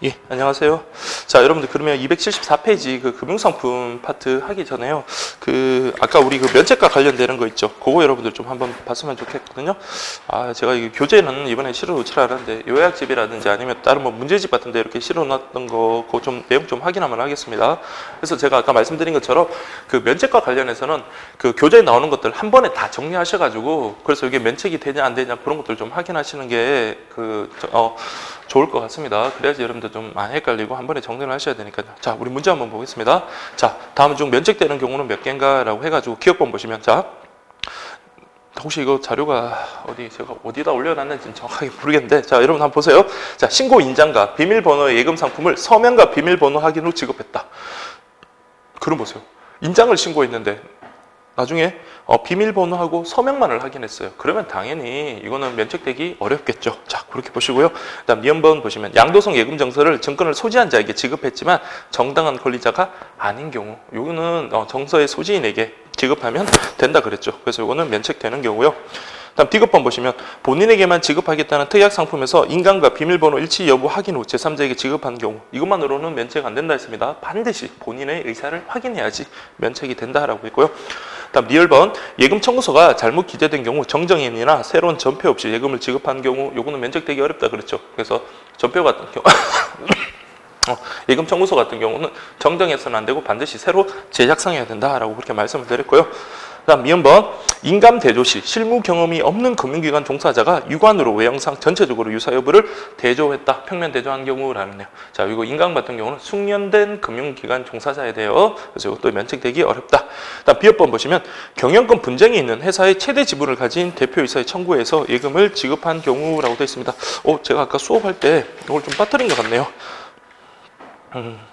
예, 안녕하세요. 자, 여러분들 그러면 274페이지 그 금융상품 파트 하기 전에요. 아까 우리 그 면책과 관련되는 거 있죠. 그거 여러분들 좀 한번 봤으면 좋겠거든요. 제가 이 교재는 이번에 실어 놓지 않았는데 요약집이라든지 아니면 다른 뭐 문제집 같은 데 이렇게 실어 놨던 거 그거 좀 내용 좀 확인 한번 하겠습니다. 그래서 제가 아까 말씀드린 것처럼 그 면책과 관련해서는 그 교재에 나오는 것들 한 번에 다 정리하셔가지고 그래서 이게 면책이 되냐 안 되냐 그런 것들 좀 확인하시는 게 좋을 것 같습니다. 그래야지 여러분들 좀 많이 헷갈리고 한 번에 정리를 하셔야 되니까요. 자, 우리 문제 한번 보겠습니다. 자, 다음 중 면책되는 경우는 몇 개인가 라고 해가지고 기억본 보시면, 자, 혹시 이거 자료가 제가 어디다 올려놨는지 정확하게 모르겠는데, 자, 여러분 한번 보세요. 자, 신고 인장과 비밀번호의 예금 상품을 서명과 비밀번호 확인 후 지급했다. 그럼 보세요. 인장을 신고했는데 나중에 비밀번호하고 서명만을 확인했어요. 그러면 당연히 이거는 면책되기 어렵겠죠. 자, 그렇게 보시고요. 그다음 니은번 보시면 양도성 예금정서를 증권을 소지한 자에게 지급했지만 정당한 권리자가 아닌 경우, 이거는 정서의 소지인에게 지급하면 된다 그랬죠. 그래서 이거는 면책되는 경우요. 다음 D급번 보시면 본인에게만 지급하겠다는 특약 상품에서 인감과 비밀번호 일치 여부 확인 후 제3자에게 지급한 경우, 이것만으로는 면책 안 된다 했습니다. 반드시 본인의 의사를 확인해야지 면책이 된다라고 했고요. 다음 리얼번 예금 청구서가 잘못 기재된 경우 정정인이나 새로운 전표 없이 예금을 지급한 경우, 요거는 면책되기 어렵다 그랬죠. 그래서 전표 같은 경우 예금 청구서 같은 경우는 정정해서는 안 되고 반드시 새로 제작성해야 된다라고 그렇게 말씀을 드렸고요. 그다음 미음번 인감 대조 시 실무 경험이 없는 금융기관 종사자가 유관으로 외형상 전체적으로 유사 여부를 대조했다. 평면 대조한 경우라는데요. 자, 이거 인감 같은 경우는 숙련된 금융기관 종사자에 대해 그래서 이것도 면책되기 어렵다. 그다음 비업번 보시면 경영권 분쟁이 있는 회사의 최대 지분을 가진 대표이사의 청구에서 예금을 지급한 경우라고 되어 있습니다. 제가 아까 수업할 때 이걸 좀 빠뜨린 것 같네요.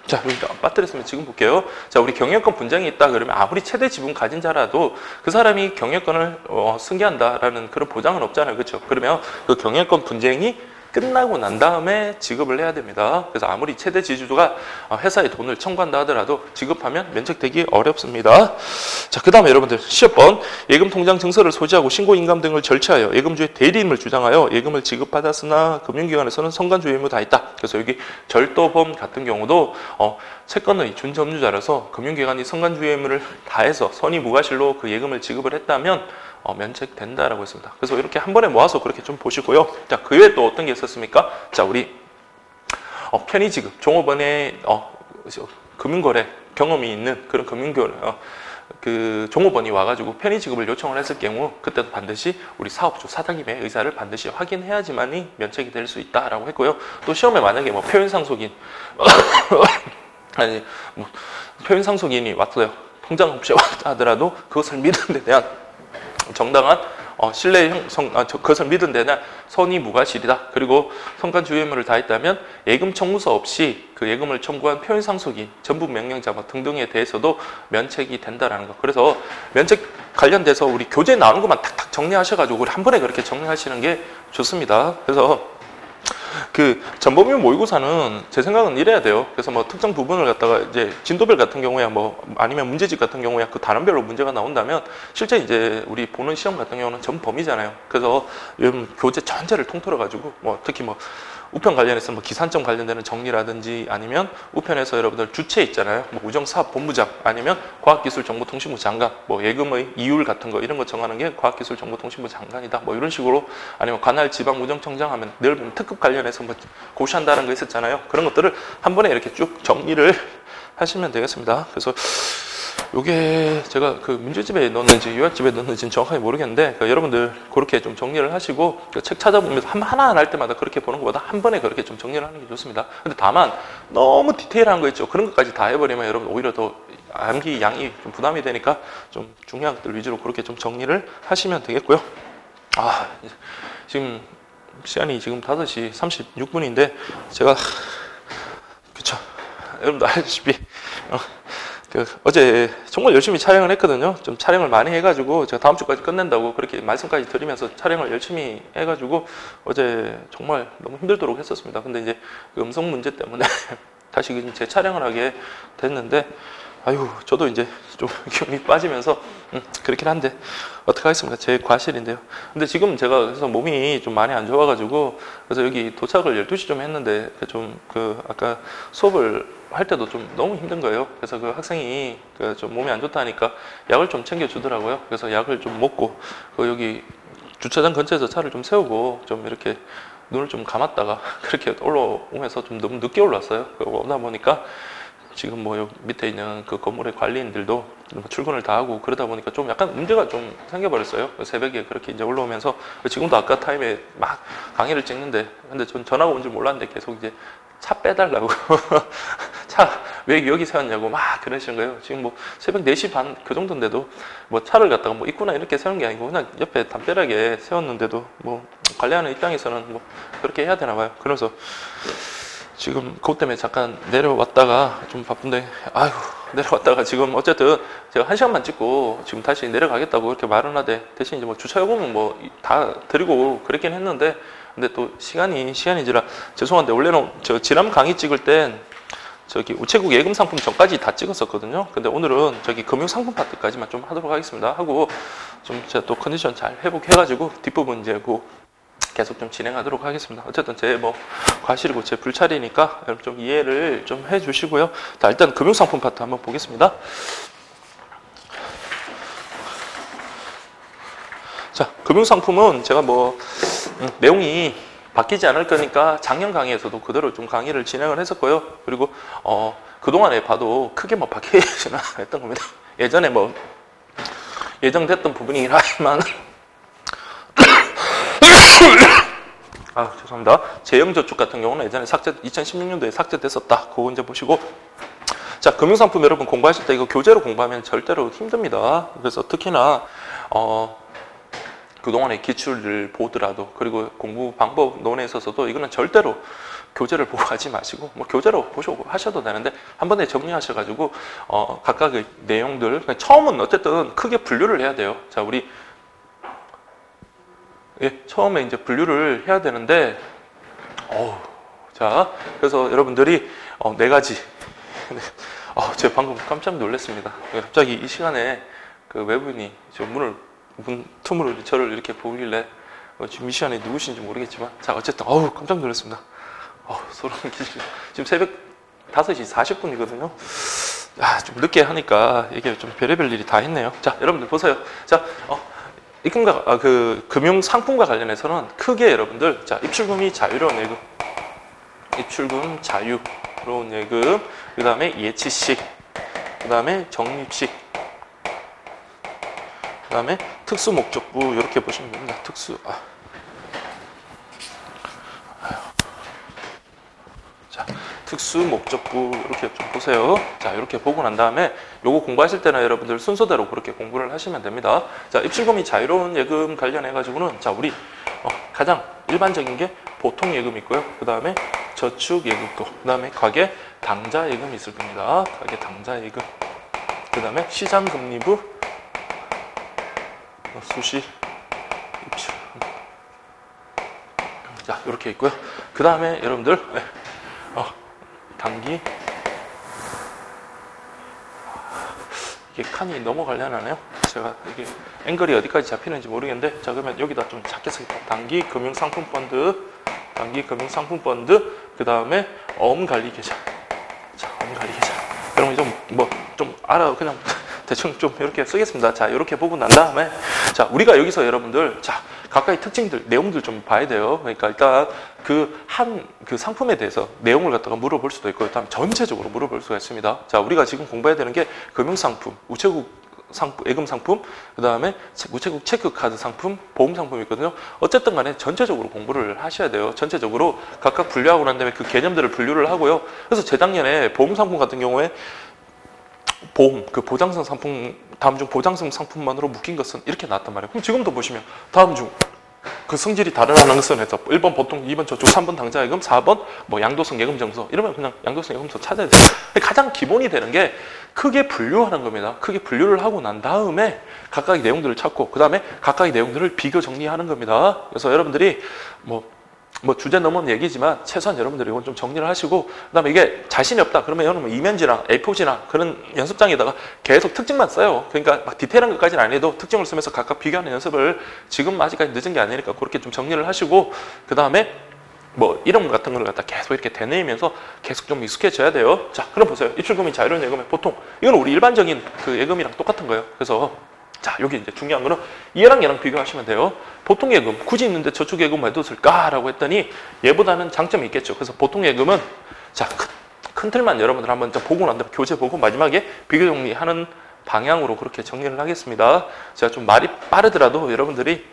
자, 빠뜨렸으면 지금 볼게요. 자, 우리 경영권 분쟁이 있다 그러면 아무리 최대 지분 가진 자라도 그 사람이 경영권을 승계한다라는 그런 보장은 없잖아요. 그렇죠? 그러면 그 경영권 분쟁이 끝나고 난 다음에 지급을 해야 됩니다. 그래서 아무리 최대 지주가 회사에 돈을 청구한다 하더라도 지급하면 면책되기 어렵습니다. 자, 그 다음에 여러분들 시험번 예금 통장 증서를 소지하고 신고 인감 등을 절차하여 예금주의 대리임을 주장하여 예금을 지급받았으나 금융기관에서는 성간주의 의무 다 있다. 그래서 여기 절도범 같은 경우도 채권의 준점유자라서 금융기관이 성간주의 의무를 다해서 선의무과실로 그 예금을 지급을 했다면 면책된다라고 했습니다. 그래서 이렇게 한 번에 모아서 그렇게 좀 보시고요. 자, 그 외에 또 어떤 게 있었습니까? 자, 우리 편의지급, 종업원의 금융거래 경험이 있는 그런 금융거래 그 종업원이 와가지고 편의지급을 요청을 했을 경우 그때도 반드시 우리 사업주 사장님의 의사를 반드시 확인해야지만이 면책이 될 수 있다라고 했고요. 또 시험에 만약에 뭐 표현상속인 아니 뭐 표현상속인이 왔어요. 통장 없이 왔다 하더라도 그것을 믿은 데 대한 정당한 신뢰 형성, 그것을 믿은 데는 선의무과실이다. 그리고 성간주의 의무를 다했다면 예금 청구서 없이 그 예금을 청구한 표현상속인, 전부명령자 등등에 대해서도 면책이 된다라는 거. 그래서 면책 관련돼서 우리 교재에 나오는 것만 탁탁 정리하셔가지고 우리 한 번에 그렇게 정리하시는 게 좋습니다. 그래서 그 전범위 모의고사는 제 생각은 이래야 돼요. 그래서 뭐 특정 부분을 갖다가 이제 진도별 같은 경우야 뭐 아니면 문제집 같은 경우야 그 단원별로 문제가 나온다면 실제 이제 우리 보는 시험 같은 경우는 전 범위잖아요. 그래서 요즘 교재 전체를 통틀어 가지고 뭐 특히 뭐 우편 관련해서 뭐 기산점 관련되는 정리라든지 아니면 우편에서 여러분들 주체 있잖아요. 뭐 우정사업본부장 아니면 과학기술정보통신부 장관, 뭐 예금의 이율 같은 거 이런 거 정하는 게 과학기술정보통신부 장관이다. 뭐 이런 식으로 아니면 관할 지방우정청장 하면 늘 보면 특급 관련해서 뭐 고시한다는 거 있었잖아요. 그런 것들을 한 번에 이렇게 쭉 정리를 하시면 되겠습니다. 그래서 요게 제가 그 문제집에 넣었는지 요약집에 넣었는지는 정확하게 모르겠는데 여러분들 그렇게 좀 정리를 하시고 그 책 찾아보면서 하나 할 때마다 그렇게 보는 것보다 한 번에 그렇게 좀 정리를 하는 게 좋습니다. 근데 다만 너무 디테일한 거 있죠. 그런 것까지 다 해버리면 여러분 오히려 더 암기 양이 좀 부담이 되니까 좀 중요한 것들 위주로 그렇게 좀 정리를 하시면 되겠고요. 지금 시간이 지금 5시 36분인데 제가 그쵸 여러분도 알다시피 어제 정말 열심히 촬영을 했거든요. 좀 촬영을 많이 해가지고 제가 다음 주까지 끝낸다고 그렇게 말씀까지 드리면서 촬영을 열심히 해가지고 어제 정말 너무 힘들도록 했었습니다. 근데 이제 그 음성 문제 때문에 다시 재촬영을 하게 됐는데 아유, 저도 이제 좀 기운이 빠지면서 그렇긴 한데 어떡하겠습니까? 제 과실인데요. 근데 지금 제가 그래서 몸이 좀 많이 안 좋아가지고 그래서 여기 도착을 12시 좀 했는데 좀 아까 수업을 할 때도 좀 너무 힘든 거예요. 그래서 그 학생이 좀 몸이 안 좋다니까 약을 좀 챙겨주더라고요. 그래서 약을 좀 먹고 여기 주차장 근처에서 차를 좀 세우고 좀 이렇게 눈을 좀 감았다가 그렇게 올라오면서 좀 너무 늦게 올랐어요. 오다 보니까 지금 뭐 여기 밑에 있는 그 건물의 관리인들도 출근을 다 하고 그러다 보니까 좀 약간 문제가 좀 생겨버렸어요. 새벽에 그렇게 이제 올라오면서 지금도 아까 타임에 막 강의를 찍는데 근데 전 전화가 온 줄 몰랐는데 계속 이제 차 빼달라고 차 왜 여기 세웠냐고 막 그러시는 거예요. 지금 뭐 새벽 4시 반 그 정도인데도 뭐 차를 갖다가 뭐 입구나 이렇게 세운 게 아니고 그냥 옆에 담벼락에 세웠는데도 뭐 관리하는 입장에서는 뭐 그렇게 해야 되나 봐요. 그래서 지금 그것 때문에 잠깐 내려왔다가 좀 바쁜데 아이고 내려왔다가 지금 어쨌든 제가 1시간만 찍고 지금 다시 내려가겠다고 이렇게 말은 하되 대신 이제 뭐 주차 요금은 뭐 다 드리고 그랬긴 했는데 근데 또 시간이지라 죄송한데 원래는 저 지난 강의 찍을 땐 저기 우체국 예금 상품 전까지 다 찍었었거든요. 근데 오늘은 저기 금융 상품 파트까지만 좀 하도록 하겠습니다. 하고 좀 제가 또 컨디션 잘 회복해가지고 뒷부분 이제 계속 좀 진행하도록 하겠습니다. 어쨌든 제 뭐 과실이고 제 불찰이니까 여러분 좀 이해를 좀 해주시고요. 자, 일단 금융상품 파트 한번 보겠습니다. 자, 금융상품은 제가 뭐 내용이 바뀌지 않을 거니까 작년 강의에서도 그대로 좀 강의를 진행을 했었고요. 그리고 그동안에 봐도 크게 뭐 바뀌지는 않았던 겁니다. 예전에 뭐 예정됐던 부분이긴 하지만 아, 죄송합니다. 재형저축 같은 경우는 예전에 2016년도에 삭제됐었다. 그거 이제 보시고. 자, 금융상품 여러분 공부하실 때 이거 교재로 공부하면 절대로 힘듭니다. 그래서 특히나, 그동안의 기출을 보더라도, 그리고 공부 방법 논에 있어서도 이거는 절대로 교재를 보고 하지 마시고, 뭐 교재로 보시고 하셔도 되는데, 한 번에 정리하셔가지고, 각각의 내용들, 처음은 어쨌든 크게 분류를 해야 돼요. 자, 우리 처음에 이제 분류를 해야 되는데, 자, 그래서 여러분들이 4가지. 제가 방금 깜짝 놀랐습니다. 갑자기 이 시간에 그 외부인이 저 문 틈으로 저를 이렇게 보길래 지금 이 시간에 누구신지 모르겠지만, 자, 어쨌든 깜짝 놀랐습니다. 소름 끼치죠. 지금 새벽 5시 40분이거든요. 좀 늦게 하니까 이게 좀 별의별 일이 다 있네요. 자, 여러분들 보세요. 자, 입금과 금융 상품과 관련해서는 크게 여러분들 자 입출금이 자유로운 예금, 입출금 자유로운 예금, 그 다음에 예치식, 그 다음에 적립식, 그 다음에 특수 목적부 이렇게 보시면 됩니다. 특수 목적부 이렇게 좀 보세요. 자, 이렇게 보고 난 다음에 요거 공부하실 때는 여러분들 순서대로 그렇게 공부를 하시면 됩니다. 자, 입출금이 자유로운 예금 관련해 가지고는 자, 우리 가장 일반적인 게 보통 예금 있고요. 그 다음에 저축 예금도, 그 다음에 가계 당좌 예금이 있을 겁니다. 가계 당좌 예금, 그 다음에 시장 금리부, 수시 입출금. 자, 이렇게 있고요. 그 다음에 여러분들 단기, 이게 칸이 넘어가려나요? 제가 이게 앵글이 어디까지 잡히는지 모르겠는데, 자, 그러면 여기다 좀 작게 쓰겠다. 단기 금융상품펀드, 그 다음에 어음관리계좌. 자, 어음관리계좌. 여러분 좀 알아, 그냥 대충 좀 이렇게 쓰겠습니다. 자, 이렇게 보고 난 다음에, 자, 우리가 여기서 여러분들, 자, 각각의 특징들, 내용들 좀 봐야 돼요. 그러니까 일단 그 상품에 대해서 내용을 갖다가 물어볼 수도 있고, 일단 전체적으로 물어볼 수가 있습니다. 자, 우리가 지금 공부해야 되는 게 금융상품, 우체국 상품, 예금 상품, 그 다음에 우체국 체크카드 상품, 보험 상품이 있거든요. 어쨌든 간에 전체적으로 공부를 하셔야 돼요. 전체적으로 각각 분류하고 난 다음에 그 개념들을 분류를 하고요. 그래서 재작년에 보험 상품 같은 경우에 보험, 그 보장성 상품, 다음 중 보장성 상품만으로 묶인 것은 이렇게 나왔단 말이에요. 그럼 지금도 보시면 다음 중 그 성질이 다르다는 것은 해서 1번 보통, 2번 저축, 3번 당좌예금, 4번 뭐 양도성 예금증서, 이러면 그냥 양도성 예금증서 찾아야 돼요. 가장 기본이 되는 게 크게 분류하는 겁니다. 크게 분류를 하고 난 다음에 각각의 내용들을 찾고, 그 다음에 각각의 내용들을 비교 정리하는 겁니다. 그래서 여러분들이 뭐 뭐 주제 넘은 얘기지만 최소한 여러분들이 이건 좀 정리를 하시고, 그다음에 이게 자신이 없다 그러면 여러분 이면지랑 A4지랑 그런 연습장에다가 계속 특징만 써요. 그러니까 막 디테일한 것까지는 안 해도 특징을 쓰면서 각각 비교하는 연습을, 지금 아직까지 늦은 게 아니니까 그렇게 좀 정리를 하시고, 그다음에 뭐 이름 같은 걸 갖다 계속 이렇게 되뇌이면서 계속 좀 익숙해져야 돼요. 자, 그럼 보세요. 입출금이 자유로운 예금에 보통 이건 우리 일반적인 그 예금이랑 똑같은 거예요. 그래서 자, 여기 이제 중요한 거는 얘랑 비교하시면 돼요. 보통 예금, 굳이 있는데 저축 예금 왜 뒀을까라고 했더니 얘보다는 장점이 있겠죠. 그래서 보통 예금은 자, 큰 틀만 여러분들 한번 보고 난 다음에 교재 보고 마지막에 비교 정리하는 방향으로 그렇게 정리를 하겠습니다. 제가 좀 말이 빠르더라도 여러분들이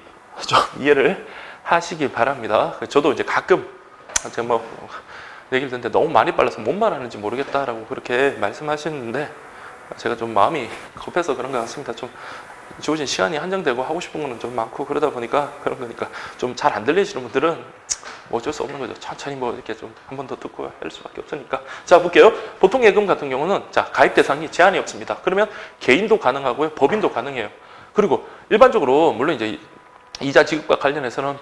좀 이해를 하시기 바랍니다. 저도 이제 가끔 제가 뭐 얘기를 듣는데 너무 많이 빨라서 뭔 말하는지 모르겠다라고 그렇게 말씀하시는데, 제가 좀 마음이 급해서 그런 것 같습니다. 좀 주어진 시간이 한정되고 하고 싶은 거는 좀 많고 그러다 보니까 그런 거니까 좀 잘 안 들리시는 분들은 뭐 어쩔 수 없는 거죠. 천천히 뭐 이렇게 좀 한 번 더 듣고 할 수밖에 없으니까. 자, 볼게요. 보통 예금 같은 경우는 자, 가입 대상이 제한이 없습니다. 그러면 개인도 가능하고요, 법인도 가능해요. 그리고 일반적으로 물론 이제 이자 지급과 관련해서는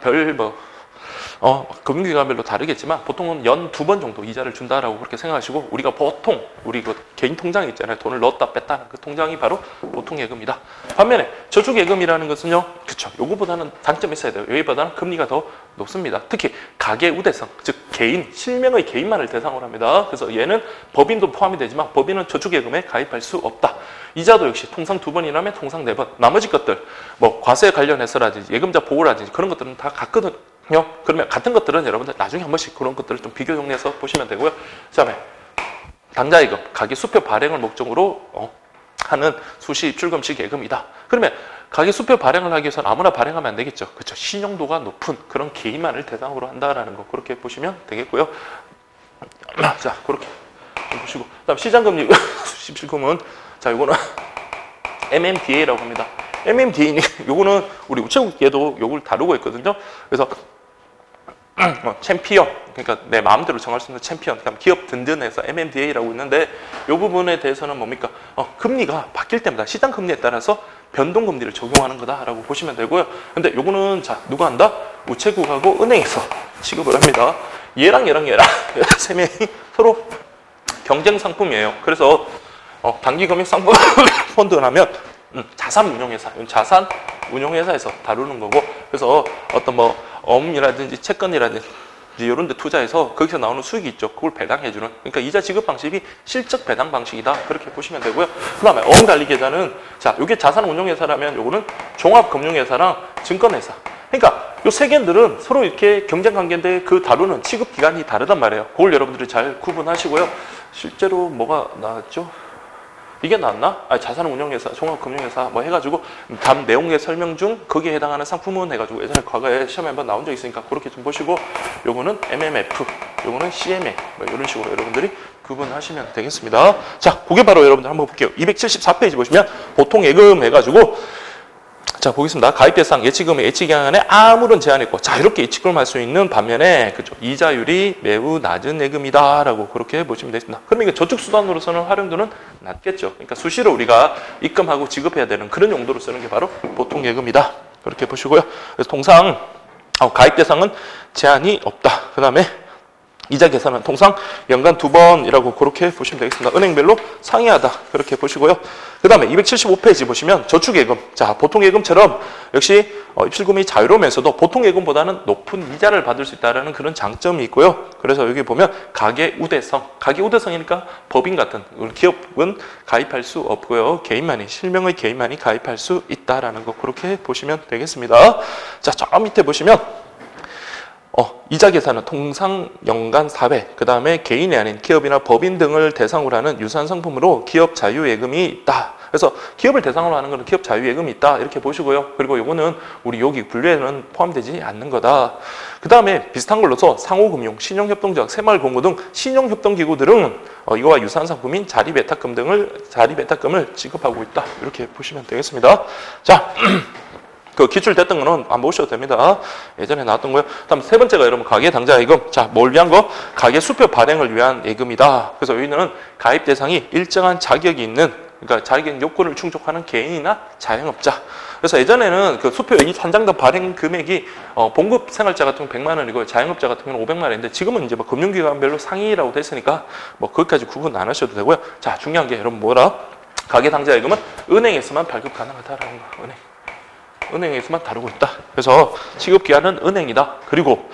금융기관별로 다르겠지만 보통은 연 2번 정도 이자를 준다라고 그렇게 생각하시고, 우리가 보통 우리 그 개인 통장 있잖아요. 돈을 넣었다 뺐다 하는 그 통장이 바로 보통 예금이다. 반면에 저축 예금이라는 것은요, 그쵸, 요거보다는 단점이 있어야 돼요. 여기보다는 금리가 더 높습니다. 특히 가계 우대성, 즉 개인, 실명의 개인만을 대상으로 합니다. 그래서 얘는 법인도 포함이 되지만 법인은 저축 예금에 가입할 수 없다. 이자도 역시 통상 2번이라면 통상 4번. 나머지 것들 뭐 과세 관련해서라든지 예금자 보호라든지 그런 것들은 다 같거든요. 그러면 같은 것들은 여러분들 나중에 한 번씩 그런 것들을 좀 비교 정리해서 보시면 되고요. 그다음에 당좌예금, 가계 수표 발행을 목적으로 하는 수시 입출금식 예금이다. 그러면 가계 수표 발행을 하기 위해서는 아무나 발행하면 안 되겠죠. 그렇죠. 신용도가 높은 그런 개인만을 대상으로 한다라는 거 그렇게 보시면 되겠고요. 자, 그렇게 보시고, 그다음 시장금리 수시 입출금은 자, 요거는 MMDA라고 합니다. MMDA, 요거는 우리 우체국에도 요걸 다루고 있거든요. 그래서 챔피언, 그러니까 내 마음대로 정할 수 있는 챔피언, 그다음 기업 든든해서 MMDA라고 있는데, 요 부분에 대해서는 뭡니까? 금리가 바뀔 때마다 시장 금리에 따라서 변동 금리를 적용하는 거다라고 보시면 되고요. 근데 요거는 자, 누가 한다? 우체국하고 은행에서 취급을 합니다. 얘랑 세 명이 서로 경쟁 상품이에요. 그래서 단기 금융 상품 펀드를 하면 자산 운용회사에서 다루는 거고, 그래서 어떤 뭐 어음이라든지 채권이라든지 이런 데 투자해서 거기서 나오는 수익이 있죠. 그걸 배당해주는, 그러니까 이자 지급 방식이 실적 배당 방식이다. 그렇게 보시면 되고요. 그 다음에 어음관리계좌는 자, 이게 자산 운용회사라면 요거는 종합금융회사랑 증권회사, 그러니까 요 세 개들은 서로 이렇게 경쟁 관계인데 그 다루는 취급 기간이 다르단 말이에요. 그걸 여러분들이 잘 구분하시고요. 실제로 뭐가 나왔죠? 이게 나왔나? 자산운용회사, 종합금융회사 뭐 해가지고 다음 내용의 설명 중 거기에 해당하는 상품은 해가지고 예전에 과거에 시험에 한번 나온 적 있으니까 그렇게 좀 보시고, 요거는 MMF, 요거는 CMA 뭐 이런 식으로 여러분들이 구분하시면 되겠습니다. 자, 그게 바로 여러분들 한번 볼게요. 274페이지 보시면 보통 예금 해가지고 자, 보겠습니다. 가입 대상 예치금의 예치기간에 아무런 제한이 없고 자유롭게 예치금할 수 있는 반면에 그죠, 이자율이 매우 낮은 예금이다라고 그렇게 보시면 되겠습니다. 그러면 이게 저축 수단으로서는 활용도는 낮겠죠. 그러니까 수시로 우리가 입금하고 지급해야 되는 그런 용도로 쓰는 게 바로 보통 예금이다. 그렇게 보시고요. 그래서 통상 가입 대상은 제한이 없다. 그다음에 이자 계산은 통상 연간 2번이라고 그렇게 보시면 되겠습니다. 은행별로 상이하다. 그렇게 보시고요. 그 다음에 275페이지 보시면 저축예금. 자, 보통예금처럼 역시 입출금이 자유로우면서도 보통예금보다는 높은 이자를 받을 수 있다는 그런 장점이 있고요. 그래서 여기 보면 가계우대성. 가계우대성이니까 법인 같은 기업은 가입할 수 없고요. 개인만이, 실명의 개인만이 가입할 수 있다라는 거 그렇게 보시면 되겠습니다. 자, 저 밑에 보시면 이자 계산은 통상 연간 4회, 그 다음에 개인이 아닌 기업이나 법인 등을 대상으로 하는 유사한 상품으로 기업 자유예금이 있다. 그래서 기업을 대상으로 하는 것은 기업 자유예금이 있다. 이렇게 보시고요. 그리고 이거는 우리 여기 분류에는 포함되지 않는 거다. 그 다음에 비슷한 걸로서 상호금융, 신용협동조합, 새마을금고 등 신용협동기구들은 이거와 유사한 상품인 자리배탁금을 지급하고 있다. 이렇게 보시면 되겠습니다. 자. 그 기출됐던 거는 안 보셔도 됩니다. 예전에 나왔던 거요. 다음 세 번째가 여러분 가계 당좌 예금. 자, 뭘 위한 거? 가계 수표 발행을 위한 예금이다. 그래서 여기는 가입 대상이 일정한 자격이 있는, 그러니까 자격 요건을 충족하는 개인이나 자영업자. 그래서 예전에는 그 수표 이 한 장당 발행 금액이 봉급 생활자 같은 경우는 100만 원이고 자영업자 같은 경우는 500만 원인데 지금은 이제 뭐 금융기관별로 상위라고 됐으니까 뭐 거기까지 구분 안 하셔도 되고요. 자, 중요한 게 여러분 뭐라? 가계당좌예금은 은행에서만 발급 가능하다라는 거. 은행에서만 다루고 있다. 그래서 취급기관은 은행이다. 그리고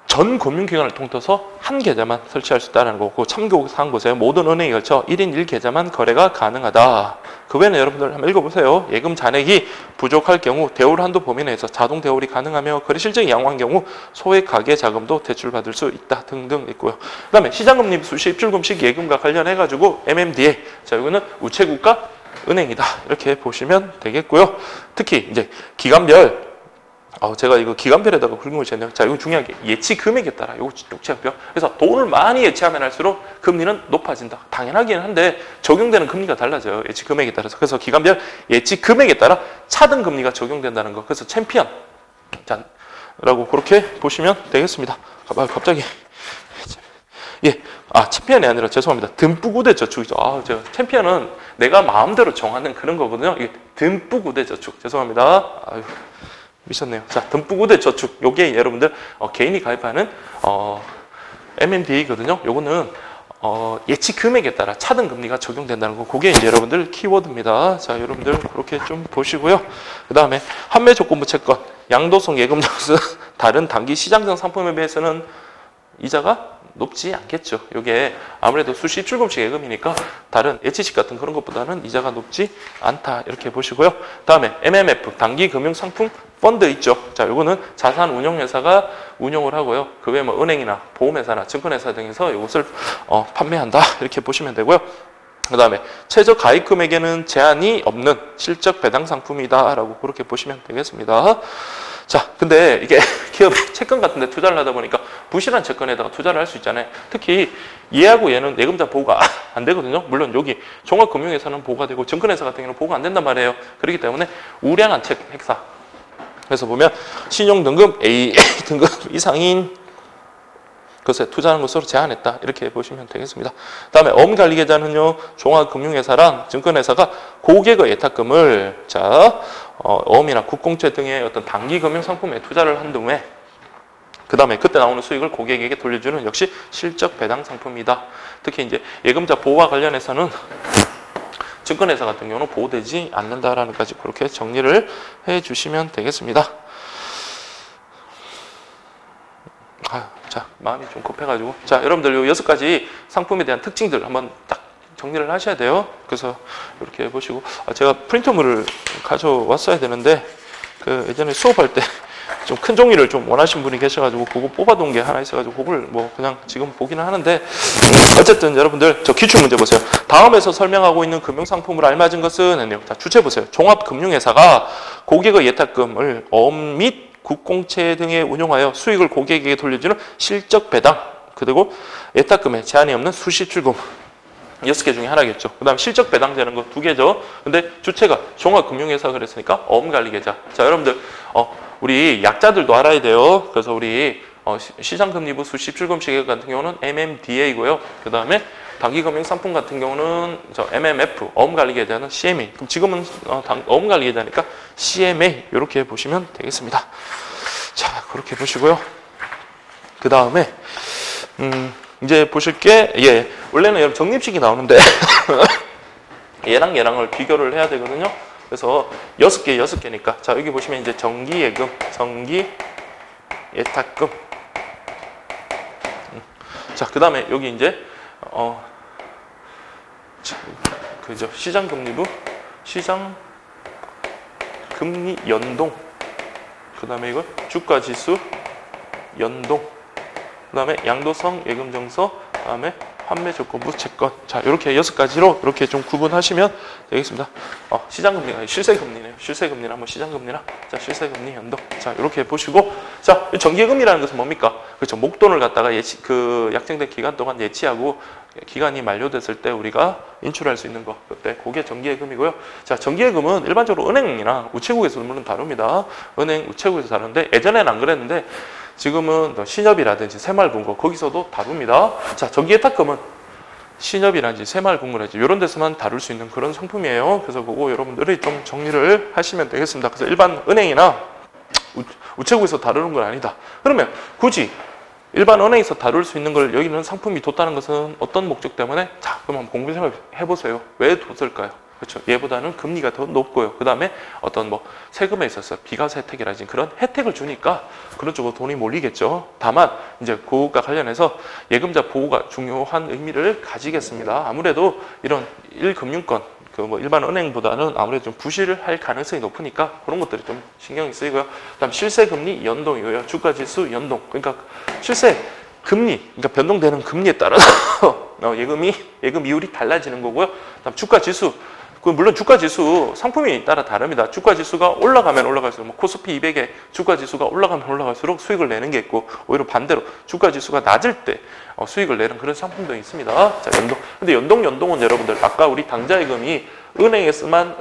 전 금융기관을 통해서 한 계좌만 설치할 수 있다는 거고 참고사항 보세요. 모든 은행에 걸쳐 1인 1계좌만 거래가 가능하다. 그 외에는 여러분들 한번 읽어보세요. 예금 잔액이 부족할 경우 대출 한도 범위 내에서 자동 대출이 가능하며 거래 실적이 양호한 경우 소액 가계 자금도 대출받을 수 있다 등등 있고요. 그 다음에 시장금리 수시 입출금식 예금과 관련해가지고 MMDA. 자, 이거는 우체국과 은행이다. 이렇게 보시면 되겠고요. 특히 이제 기간별 제가 이거 기간별에다가 굵은 걸 쟀네요. 자, 이거 중요한 게 예치 금액에 따라 이거 육체학표. 그래서 돈을 많이 예치하면 할수록 금리는 높아진다. 당연하긴 한데 적용되는 금리가 달라져요. 예치 금액에 따라서. 그래서 기간별 예치 금액에 따라 차등 금리가 적용된다는 거. 그래서 챔피언 라고 그렇게 보시면 되겠습니다. 갑자기 챔피언이 아니라 죄송합니다. 듬뿍 우대 저축이죠. 제가 챔피언은 내가 마음대로 정하는 그런 거거든요. 이게 듬뿍 우대 저축. 죄송합니다. 미쳤네요. 자, 듬뿍 우대 저축. 요게 여러분들 개인이 가입하는 MMDA거든요. 요거는 예치 금액에 따라 차등 금리가 적용된다는 거. 그게 이제 여러분들 키워드입니다. 자, 여러분들 그렇게 좀 보시고요. 그 다음에 환매 조건부 채권, 양도성 예금 장수 다른 단기 시장성 상품에 비해서는 이자가 높지 않겠죠. 이게 아무래도 수시 입출금식 예금이니까 다른 예치식 같은 그런 것보다는 이자가 높지 않다. 이렇게 보시고요. 다음에 MMF, 단기 금융 상품 펀드 있죠. 자, 요거는 자산 운용회사가 운용을 하고요. 그 외에 뭐 은행이나 보험회사나 증권회사 등에서 이것을 판매한다. 이렇게 보시면 되고요. 그 다음에 최저 가입 금액에는 제한이 없는 실적 배당 상품이다라고 그렇게 보시면 되겠습니다. 자, 근데 이게 기업 채권 같은 데 투자를 하다 보니까 부실한 채권에다가 투자를 할 수 있잖아요. 특히 얘하고 얘는 예금자 보호가 안 되거든요. 물론 여기 종합금융회사는 보호가 되고 증권회사 같은 경우는 보호가 안 된단 말이에요. 그렇기 때문에 우량한 핵사. 그래서 보면 신용등급 A 등급 이상인 것에 투자하는 것으로 제한했다. 이렇게 보시면 되겠습니다. 다음에 어음관리계좌는요. 종합금융회사랑 증권회사가 고객의 예탁금을 어음이나 국공채 등의 어떤 단기 금융상품에 투자를 한 다음에 그 다음에 그때 나오는 수익을 고객에게 돌려주는 역시 실적 배당 상품이다. 특히 이제 예금자 보호와 관련해서는 증권회사 같은 경우는 보호되지 않는다라는 까지 그렇게 정리를 해주시면 되겠습니다. 자, 마음이 좀 급해가지고. 자, 여러분들 요 6가지 상품에 대한 특징들 한번 딱 정리를 하셔야 돼요. 그래서 이렇게 보시고. 제가 프린터물을 가져왔어야 되는데, 예전에 수업할 때 좀 큰 종이를 좀 원하신 분이 계셔가지고, 그거 뽑아둔 게 하나 있어가지고, 그걸 뭐 그냥 지금 보기는 하는데, 어쨌든 여러분들, 저 기출문제 보세요. 다음에서 설명하고 있는 금융상품으로 알맞은 것은, 아니요. 자, 주체 보세요. 종합금융회사가 고객의 예탁금을 어음 및 국공채 등에 운용하여 수익을 고객에게 돌려주는 실적 배당, 그리고 예탁금에 제한이 없는 수시 출금. 6개 중에 하나겠죠. 그 다음 실적 배당되는 거 2개죠. 근데 주체가 종합금융회사 그랬으니까 어음관리계좌. 자, 여러분들, 우리 약자들도 알아야 돼요. 그래서 우리 시장금리부 수시 입출금식 같은 경우는 MMDA고요. 그 다음에 단기금융상품 같은 경우는 MMF, 어음관리계좌는 CMA. 그럼 지금은 어음관리계좌니까 CMA 이렇게 보시면 되겠습니다. 자, 그렇게 보시고요. 그 다음에 이제 보실 게 원래는 여러분 적립식이 나오는데 얘랑 얘랑을 비교를 해야 되거든요. 그래서 6개니까 자, 여기 보시면 이제 정기예금, 정기 예탁금. 자, 그 다음에 여기 이제 그죠, 시장금리부, 시장금리 연동. 그 다음에 이거 주가지수 연동. 그 다음에 양도성 예금정서, 그 다음에 판매조건부 채권. 자, 이렇게 6가지로 이렇게 좀 구분하시면 되겠습니다. 시장금리가 실세금리네요. 실세금리랑 한번 시장금리랑. 자, 실세금리 연동. 자, 이렇게 보시고. 자, 정기예금이라는 것은 뭡니까? 그렇죠. 목돈을 갖다가 약정된 기간 동안 예치하고 기간이 만료됐을 때 우리가 인출할 수 있는 거. 그때 그게 정기예금이고요. 자, 정기예금은 일반적으로 은행이나 우체국에서도 물론 다룹니다. 은행, 우체국에서 다루는데 예전에는 안 그랬는데 지금은 신협이라든지 새마을금고 거기서도 다룹니다. 자, 정기예탁금은 신협이라든지 새마을금고라든지 이런 데서만 다룰 수 있는 그런 상품이에요. 그래서 그거 여러분들이 좀 정리를 하시면 되겠습니다. 그래서 일반 은행이나 우체국에서 다루는 건 아니다. 그러면 굳이 일반 은행에서 다룰 수 있는 걸 여기는 상품이 뒀다는 것은 어떤 목적 때문에? 자, 그럼 한번 공부 생각 해보세요. 왜 뒀을까요? 그렇죠. 얘보다는 금리가 더 높고요. 그 다음에 어떤 뭐 세금에 있어서 비과세 혜택이라든지 그런 혜택을 주니까 그런 쪽으로 돈이 몰리겠죠. 다만 이제 그것과 관련해서 예금자 보호가 중요한 의미를 가지겠습니다. 아무래도 이런 1금융권 그 뭐 일반 은행보다는 아무래도 좀 부실을 할 가능성이 높으니까 그런 것들이 좀 신경이 쓰이고요. 그다음 실세 금리 연동이고요. 주가 지수 연동. 그러니까 실세 금리, 그러니까 변동되는 금리에 따라서 예금 이율이 달라지는 거고요. 그다음 주가 지수. 물론 주가 지수 상품에 따라 다릅니다. 주가 지수가 올라가면 올라갈수록 뭐 코스피 200의 주가 지수가 올라가면 올라갈수록 수익을 내는 게 있고 오히려 반대로 주가 지수가 낮을 때 수익을 내는 그런 상품도 있습니다. 자, 연동. 근데 연동은 여러분들 아까 우리 당좌예금이 은행에서만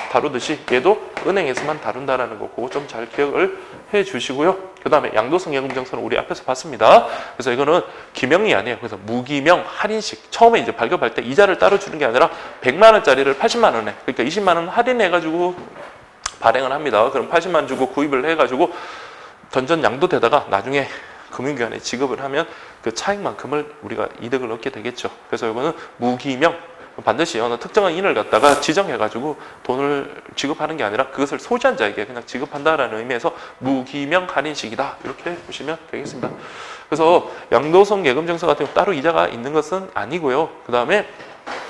다루듯이 얘도 은행에서만 다룬다라는 거 그거 좀 잘 기억을 해 주시고요. 그 다음에 양도성 예금정산은 우리 앞에서 봤습니다. 그래서 이거는 기명이 아니에요. 그래서 무기명 할인식. 처음에 이제 발급할 때 이자를 따로 주는 게 아니라 100만 원짜리를 80만 원에 그러니까 20만 원 할인해가지고 발행을 합니다. 그럼 80만 원 주고 구입을 해가지고 전전 양도되다가 나중에 금융기관에 지급을 하면 그 차익만큼을 우리가 이득을 얻게 되겠죠. 그래서 이거는 무기명 반드시 어느 특정한 인을 갖다가 지정해가지고 돈을 지급하는 게 아니라 그것을 소지한 자에게 그냥 지급한다라는 의미에서 무기명 할인식이다. 이렇게 보시면 되겠습니다. 그래서 양도성 예금정산 같은 경우 따로 이자가 있는 것은 아니고요. 그 다음에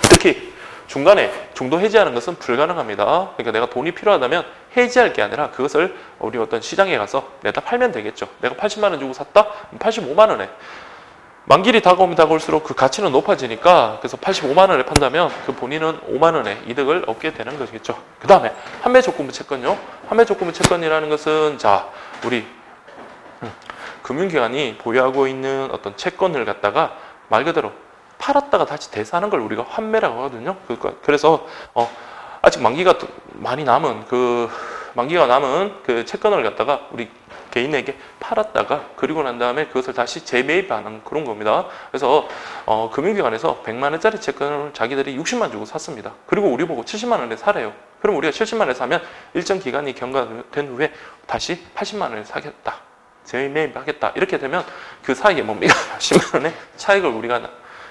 특히 중간에 중도 해지하는 것은 불가능합니다. 그러니까 내가 돈이 필요하다면 해지할 게 아니라 그것을 우리 어떤 시장에 가서 내다 팔면 되겠죠. 내가 80만 원 주고 샀다? 85만 원에. 만기일이 다가오면 다가올수록 그 가치는 높아지니까 그래서 85만 원에 판다면 그 본인은 5만 원의 이득을 얻게 되는 것이겠죠. 그 다음에 판매 조건부 채권요. 판매 조건부 채권이라는 것은 자 우리 금융기관이 보유하고 있는 어떤 채권을 갖다가 말 그대로 팔았다가 다시 대사하는 걸 우리가 환매라고 하거든요. 그래서 아직 만기가 남은 그 채권을 갖다가 우리 개인에게 팔았다가 그리고 난 다음에 그것을 다시 재매입하는 그런 겁니다. 그래서 금융기관에서 100만 원짜리 채권을 자기들이 60만 주고 샀습니다. 그리고 우리 보고 70만 원에 사래요. 그럼 우리가 70만 원에 사면 일정 기간이 경과된 후에 다시 80만 원에 사겠다. 재매입하겠다. 이렇게 되면 그 사이에 뭡니까? 10만 원의 차익을 우리가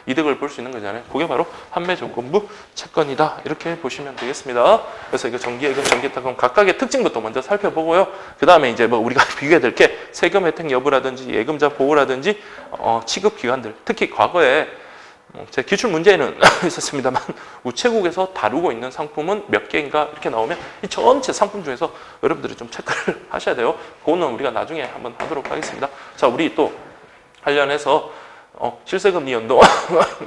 이득을 볼 수 있는 거잖아요. 그게 바로 판매 조건부 채권이다. 이렇게 보시면 되겠습니다. 그래서 이거 정기예금, 정기예탁금 각각의 특징부터 먼저 살펴보고요. 그 다음에 이제 뭐 우리가 비교해야 될 게 세금 혜택 여부라든지 예금자 보호라든지 취급 기관들. 특히 과거에 제 기출 문제에는 있었습니다만 우체국에서 다루고 있는 상품은 몇 개인가 이렇게 나오면 이 전체 상품 중에서 여러분들이 좀 체크를 하셔야 돼요. 그거는 우리가 나중에 한번 하도록 하겠습니다. 자, 우리 또 관련해서 실세금리 연동,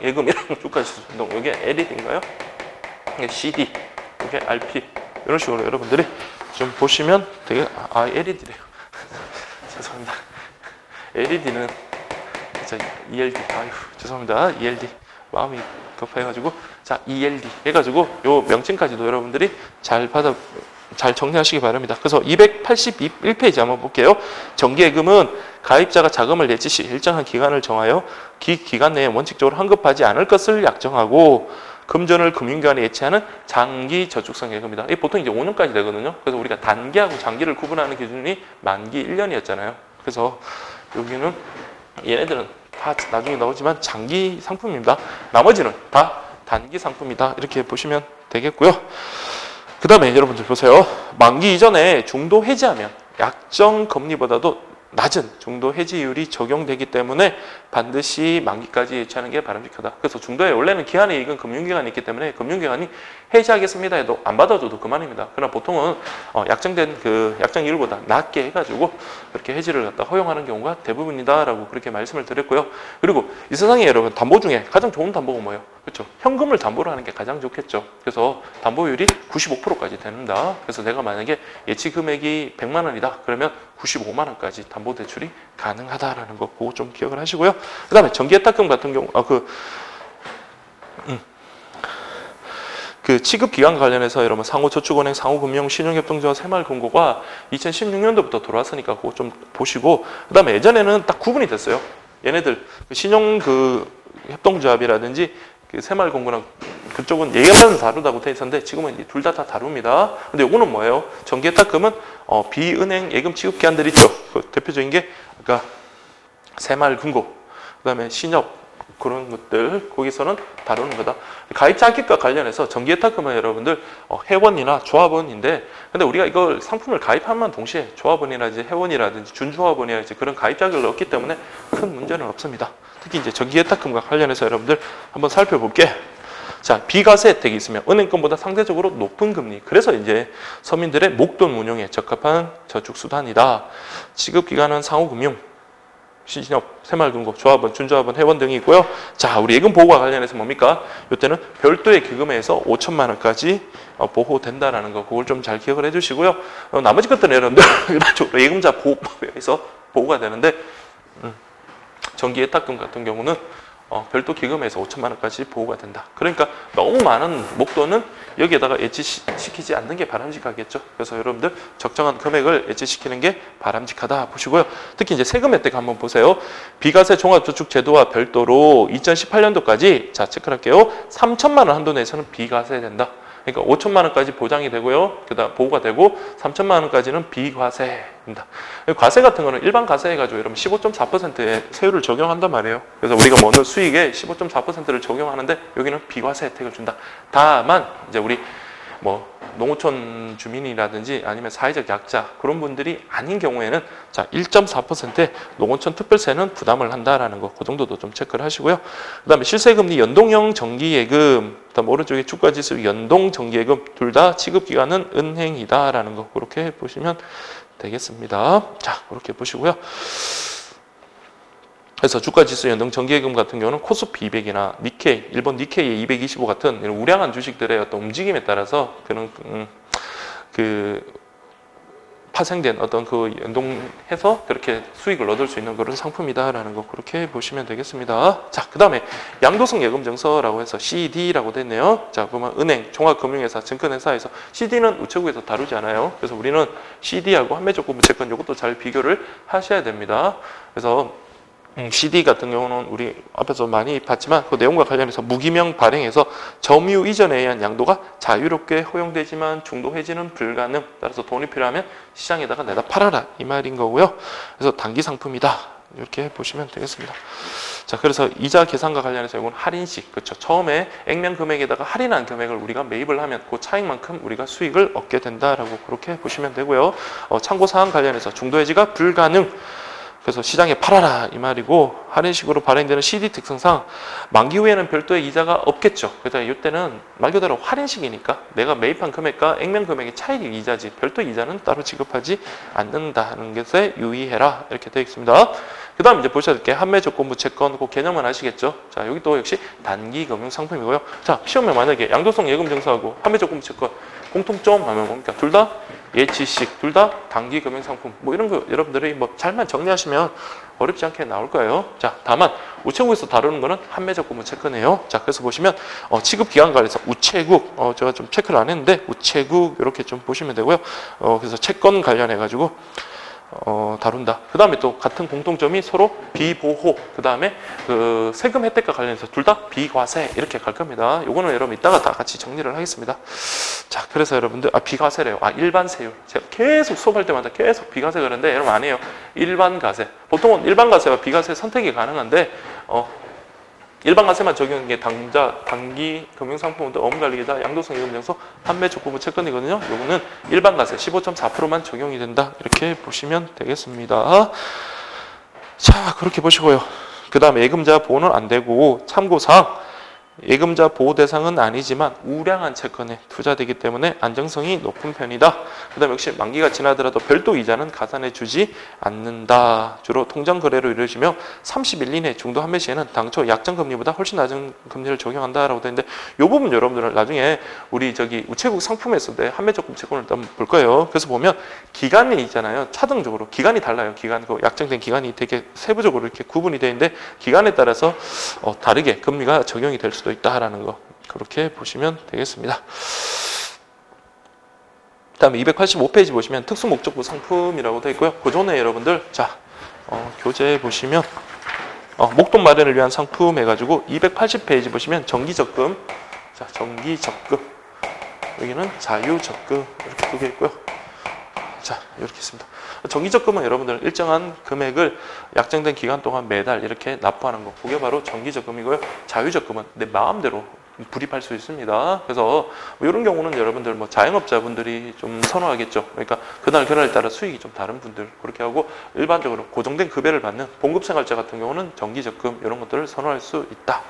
예금이랑 주가지수 연동, 이게 LED인가요? 이게 CD, 이게 RP 이런 식으로 여러분들이 좀 보시면 되게 LED래요. 죄송합니다. LED는 진짜 ELD, 죄송합니다. ELD 마음이 급해가지고 자 ELD 해가지고 요 명칭까지도 여러분들이 잘 정리하시기 바랍니다. 그래서 281페이지 한번 볼게요. 정기예금은 가입자가 자금을 낼지 시 일정한 기간을 정하여 기간 내에 원칙적으로 환급하지 않을 것을 약정하고 금전을 금융기관에 예치하는 장기 저축성 예금이다. 이게 보통 이제 5년까지 되거든요. 그래서 우리가 단기하고 장기를 구분하는 기준이 만기 1년이었잖아요. 그래서 여기는 얘네들은 다 나중에 나오지만 장기 상품입니다. 나머지는 다 단기 상품이다. 이렇게 보시면 되겠고요. 그 다음에 여러분들 보세요. 만기 이전에 중도 해지하면 약정 금리보다도 낮은 중도 해지율이 적용되기 때문에 반드시 만기까지 예치하는 게 바람직하다. 그래서 중도에 원래는 기한이 익은 금융기관이 있기 때문에 금융기관이 해지하겠습니다 해도 안 받아줘도 그만입니다. 그러나 보통은 약정된 그 약정이율보다 낮게 해가지고 그렇게 해지를 갖다 허용하는 경우가 대부분이다라고 그렇게 말씀을 드렸고요. 그리고 이 세상에 여러분 담보 중에 가장 좋은 담보가 뭐예요? 그렇죠? 현금을 담보로 하는 게 가장 좋겠죠. 그래서 담보율이 95%까지 됩니다. 그래서 내가 만약에 예치 금액이 100만 원이다. 그러면 95만 원까지 담보 대출이 가능하다라는 거 그거 좀 기억을 하시고요. 그 다음에 정기예탁금 같은 경우 그 취급 기간 관련해서 여러분 상호저축은행, 상호금융, 신용협동조합, 새마을금고가 2016년도부터 들어왔으니까 그거 좀 보시고 그 다음에 예전에는 딱 구분이 됐어요. 얘네들 신용 그 협동조합이라든지 그 새마을금고랑 그쪽은 예금자는 다르다고 돼 있었는데 지금은 둘 다 다릅니다. 근데 요거는 뭐예요? 정기예탁금은 비은행 예금 지급 기관들 있죠. 그 대표적인 게 아까 새마을금고, 그다음에 신협 그런 것들 거기서는 다루는 거다. 가입자 합격과 관련해서 정기예탁금은 여러분들 회원이나 조합원인데, 근데 우리가 이걸 상품을 가입하면 동시에 조합원이라든지 회원이라든지 준조합원이라든지 그런 가입 자격을 얻기 때문에 큰 문제는 없습니다. 특히 이제 정기예탁금과 관련해서 여러분들 한번 살펴볼게. 자, 비과세 혜택이 있으면 은행권보다 상대적으로 높은 금리. 그래서 이제 서민들의 목돈 운용에 적합한 저축수단이다. 지급기관은 상호금융, 신협, 새마을금고, 조합원, 준조합원, 회원 등이 있고요. 자, 우리 예금 보호와 관련해서 뭡니까? 이때는 별도의 기금에서 5천만 원까지 보호된다라는 거, 그걸 좀 잘 기억을 해주시고요. 나머지 것들은 여러분들 예금자 보호법에 의해서 보호가 되는데, 정기예탁금 같은 경우는 별도 기금에서 5천만 원까지 보호가 된다. 그러니까 너무 많은 목돈은 여기에다가 예치시키지 않는 게 바람직하겠죠. 그래서 여러분들 적정한 금액을 예치시키는 게 바람직하다 보시고요. 특히 이제 세금 혜택 한번 보세요. 비과세 종합저축제도와 별도로 2018년도까지 자 체크를 할게요. 3천만 원 한도 내에서는 비과세 된다. 그러니까 5천만 원까지 보장이 되고요. 그다음 보호가 되고 3천만 원까지는 비과세입니다. 과세 같은 거는 일반 과세 해가지고 여러분 15.4%의 세율을 적용한단 말이에요. 그래서 우리가 뭐 수익에 15.4%를 적용하는데 여기는 비과세 혜택을 준다. 다만 이제 우리 뭐 농어촌 주민이라든지 아니면 사회적 약자 그런 분들이 아닌 경우에는 자 1.4%의 농어촌 특별세는 부담을 한다라는 거, 그 정도도 좀 체크를 하시고요. 그다음에 실세금리 연동형 정기예금, 그다음 오른쪽에 주가지수 연동 정기예금 둘 다 지급기관은 은행이다라는 거, 그렇게 보시면 되겠습니다. 자, 그렇게 보시고요. 그래서 주가지수 연동 정기예금 같은 경우는 코스피 200이나 니케이, 일본 니케이 225 같은 이런 우량한 주식들의 어떤 움직임에 따라서 그런 파생된 어떤 그 연동해서 그렇게 수익을 얻을 수 있는 그런 상품이다라는 거, 그렇게 보시면 되겠습니다. 자, 그 다음에 양도성 예금증서라고 해서 CD라고 됐네요. 자, 보면 은행, 종합금융회사, 증권회사에서 CD는 우체국에서 다루지 않아요. 그래서 우리는 CD하고 한매조건부 채권 이것도 잘 비교를 하셔야 됩니다. 그래서 CD 같은 경우는 우리 앞에서 많이 봤지만 그 내용과 관련해서 무기명 발행해서 점유 이전에 의한 양도가 자유롭게 허용되지만 중도 해지는 불가능. 따라서 돈이 필요하면 시장에다가 내다 팔아라, 이 말인 거고요. 그래서 단기 상품이다, 이렇게 보시면 되겠습니다. 자, 그래서 이자 계산과 관련해서 이건 할인식, 그렇죠. 처음에 액면 금액에다가 할인한 금액을 우리가 매입을 하면 그 차익만큼 우리가 수익을 얻게 된다라고 그렇게 보시면 되고요. 참고 사항 관련해서 중도 해지가 불가능. 그래서 시장에 팔아라, 이 말이고, 할인식으로 발행되는 CD 특성상 만기 후에는 별도의 이자가 없겠죠. 그래서 이때는 말 그대로 할인식이니까 내가 매입한 금액과 액면 금액의 차익 이자지 별도 이자는 따로 지급하지 않는다는 것에 유의해라, 이렇게 되어 있습니다. 그 다음 이제 보셔야 될 게 한매조건부 채권, 그 개념은 아시겠죠? 자, 여기 또 역시 단기 금융 상품이고요. 자, 시험에 만약에 양도성 예금증서하고 한매조건부 채권 공통점 하면 뭡니까? 둘 다 예치식, 둘 다 단기 금융 상품. 뭐 이런 거 여러분들이 뭐 잘만 정리하시면 어렵지 않게 나올 거예요. 자, 다만 우체국에서 다루는 거는 한매조건부 채권이에요. 자, 그래서 보시면 지급 기간 관련해서 우체국, 제가 좀 체크를 안 했는데 우체국 이렇게 좀 보시면 되고요. 그래서 채권 관련해 가지고 다룬다. 그 다음에 또 같은 공통점이 서로 비보호, 그 다음에 그 세금 혜택과 관련해서 둘 다 비과세, 이렇게 갈 겁니다. 요거는 여러분 이따가 다 같이 정리를 하겠습니다. 자, 그래서 여러분들 비과세래요. 일반 세율. 제가 계속 수업할 때마다 계속 비과세 그러는데 여러분 아니에요. 일반 과세. 보통은 일반 과세와 비과세 선택이 가능한데 일반 과세만 적용한 게 단기 금융상품은 업무관리기다, 양도성 예금증서, 한매조건부 채권이거든요. 요거는 일반 과세 15.4%만 적용이 된다, 이렇게 보시면 되겠습니다. 자, 그렇게 보시고요. 그 다음에 예금자 보호는 안 되고, 참고사항, 예금자 보호 대상은 아니지만 우량한 채권에 투자되기 때문에 안정성이 높은 편이다. 그 다음에 역시 만기가 지나더라도 별도 이자는 가산해 주지 않는다. 주로 통장 거래로 이루어지며 30일 이내 중도 한매 시에는 당초 약정 금리보다 훨씬 낮은 금리를 적용한다라고 되는데, 이 부분 여러분들은 나중에 우리 우체국 상품에서도 한매조건 채권을 볼 거예요. 그래서 보면 기간이 있잖아요. 차등적으로 기간이 달라요. 그 약정된 기간이 되게 세부적으로 이렇게 구분이 되어 있는데 기간에 따라서 다르게 금리가 적용이 될 수도 있다라는 거, 그렇게 보시면 되겠습니다. 다음에 285페이지 보시면 특수목적부 상품이라고 되어 있고요. 그 전에 여러분들 자 교재 보시면 목돈 마련을 위한 상품 해가지고 280페이지 보시면 정기적금, 자 정기적금, 여기는 자유적금 이렇게 두 개 있고요. 자 이렇게 있습니다. 정기적금은 여러분들 일정한 금액을 약정된 기간 동안 매달 이렇게 납부하는 거, 그게 바로 정기적금이고요. 자유적금은 내 마음대로 불입할 수 있습니다. 그래서 이런 경우는 여러분들 자영업자분들이 좀 선호하겠죠. 그러니까 그날에 따라 수익이 좀 다른 분들 그렇게 하고, 일반적으로 고정된 급여를 받는 봉급생활자 같은 경우는 정기적금 이런 것들을 선호할 수 있다.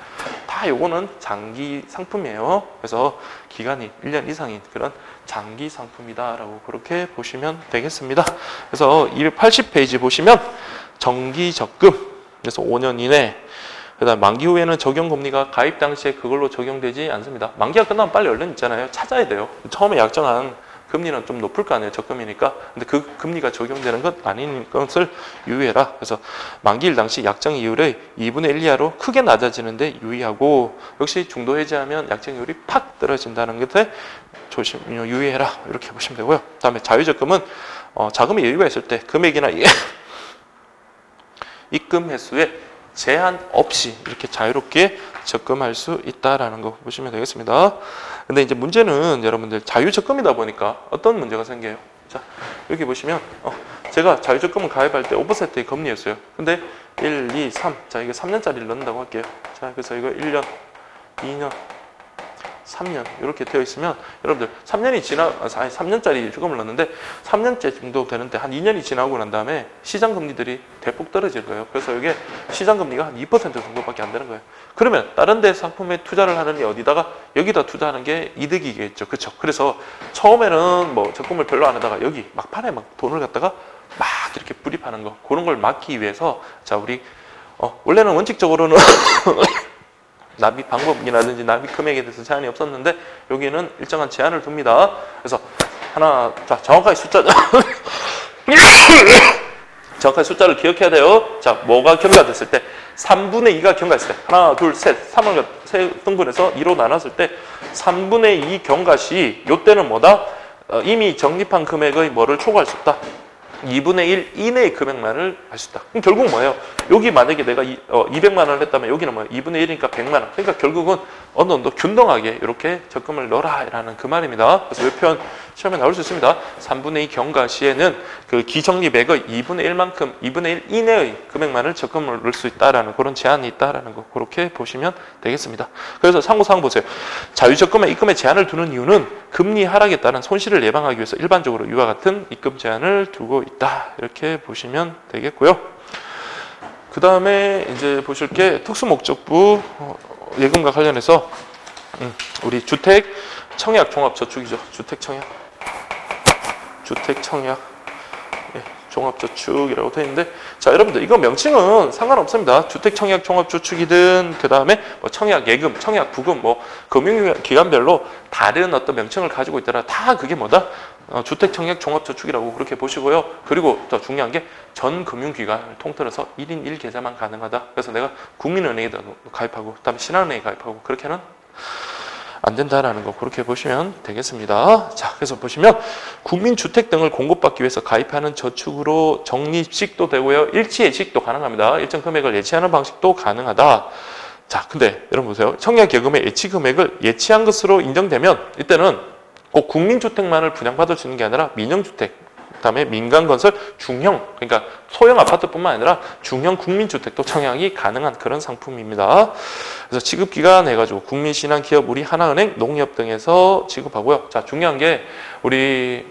다 요거는 장기 상품이에요. 그래서 기간이 1년 이상인 그런 장기 상품이다라고 그렇게 보시면 되겠습니다. 그래서 280페이지 보시면 정기적금, 그래서 5년 이내, 그다음 만기 후에는 적용금리가 가입 당시에 그걸로 적용되지 않습니다. 만기가 끝나면 빨리 얼른 있잖아요. 찾아야 돼요. 처음에 약정한 금리는 좀 높을 거 아니에요. 적금이니까. 근데 그 금리가 적용되는 것 아닌 것을 유의해라. 그래서 만기일 당시 약정 이율의 2분의 1 이하로 크게 낮아지는데 유의하고, 역시 중도 해지하면 약정이율이 팍 떨어진다는 것에 유의해라. 이렇게 보시면 되고요. 그다음에 자유적금은 자금의 여유가 있을 때 금액이나 입금 횟수에 제한 없이 이렇게 자유롭게 적금할 수 있다라는 거 보시면 되겠습니다. 근데 이제 문제는 여러분들 자유적금이다 보니까 어떤 문제가 생겨요. 자, 여기 보시면 제가 자유적금을 가입할 때 5%의 금리였어요. 근데 1, 2, 3, 자 이게 3년짜리를 넣는다고 할게요. 자, 그래서 이거 1년, 2년, 3년 이렇게 되어 있으면 여러분들 3년짜리 주금을 넣는데 3년째 정도 되는데 한 2년이 지나고 난 다음에 시장 금리들이 대폭 떨어질 거예요. 그래서 이게 시장 금리가 한 2% 정도밖에 안 되는 거예요. 그러면 다른 데 상품에 투자를 하느니 어디다가 여기다 투자하는 게 이득이겠죠. 그렇죠? 그래서 처음에는 적금을 별로 안 하다가 여기 막판에 돈을 갖다가 막 이렇게 불입하는 거, 그런 걸 막기 위해서 자 우리 원래는 원칙적으로는 납입 방법이라든지 납입 금액에 대해서 제한이 없었는데 여기는 일정한 제한을 둡니다. 그래서 자 정확하게 숫자를 기억해야 돼요. 자, 뭐가 경과됐을 때 3분의 2가 경과했을 때 하나, 둘, 셋, 3을 세 등분해서 2로 나눴을 때 3분의 2 경과 시 요때는 뭐다? 이미 적립한 금액의 뭐를 초과할 수 없다. 2분의 1 이내의 금액만을 할 수 있다. 그럼 결국 뭐예요? 여기 만약에 내가 200만 원을 했다면 여기는 뭐예요? 2분의 1이니까 100만 원. 그러니까 결국은 어느 정도 균등하게 이렇게 적금을 넣어라 라는 그 말입니다. 그래서 이 표현 시험에 나올 수 있습니다. 3분의 2 경과 시에는 그 기적립액의 2분의 1만큼 2분의 1 이내의 금액만을 적금을 넣을 수 있다라는 그런 제한이 있다라는 거 그렇게 보시면 되겠습니다. 그래서 상호상 보세요. 자유적금에 입금에 제한을 두는 이유는 금리 하락에 따른 손실을 예방하기 위해서 일반적으로 이와 같은 입금 제한을 두고 있다. 이렇게 보시면 되겠고요. 그 다음에 이제 보실 게 특수목적부 예금과 관련해서 우리 주택 청약 종합저축이죠. 주택 청약 종합저축이라고 되어 있는데, 자 여러분들 이거 명칭은 상관없습니다. 주택 청약 종합저축이든 그 다음에 청약 예금, 청약 부금 금융기관별로 다른 어떤 명칭을 가지고 있더라 다 그게 뭐다? 주택 청약 종합저축이라고 그렇게 보시고요. 그리고 더 중요한 게 전 금융기관을 통틀어서 1인 1계좌만 가능하다. 그래서 내가 국민은행에다 가입하고 그다음에 신한은행에 가입하고 그렇게는 안 된다라는 거 그렇게 보시면 되겠습니다. 자, 그래서 보시면 국민주택 등을 공급받기 위해서 가입하는 저축으로 적립식도 되고요. 일치예식도 가능합니다. 일정 금액을 예치하는 방식도 가능하다. 자, 근데 여러분 보세요. 청약예금의 예치 금액을 예치한 것으로 인정되면 이때는 꼭 국민주택만을 분양받을 수 있는 게 아니라 민영주택, 그다음에 민간건설 중형, 그러니까 소형 아파트뿐만 아니라 중형 국민주택도 청약이 가능한 그런 상품입니다. 그래서 지급기간 해가지고 국민신한, 기업, 우리 하나은행, 농협 등에서 지급하고요. 자, 중요한 게 우리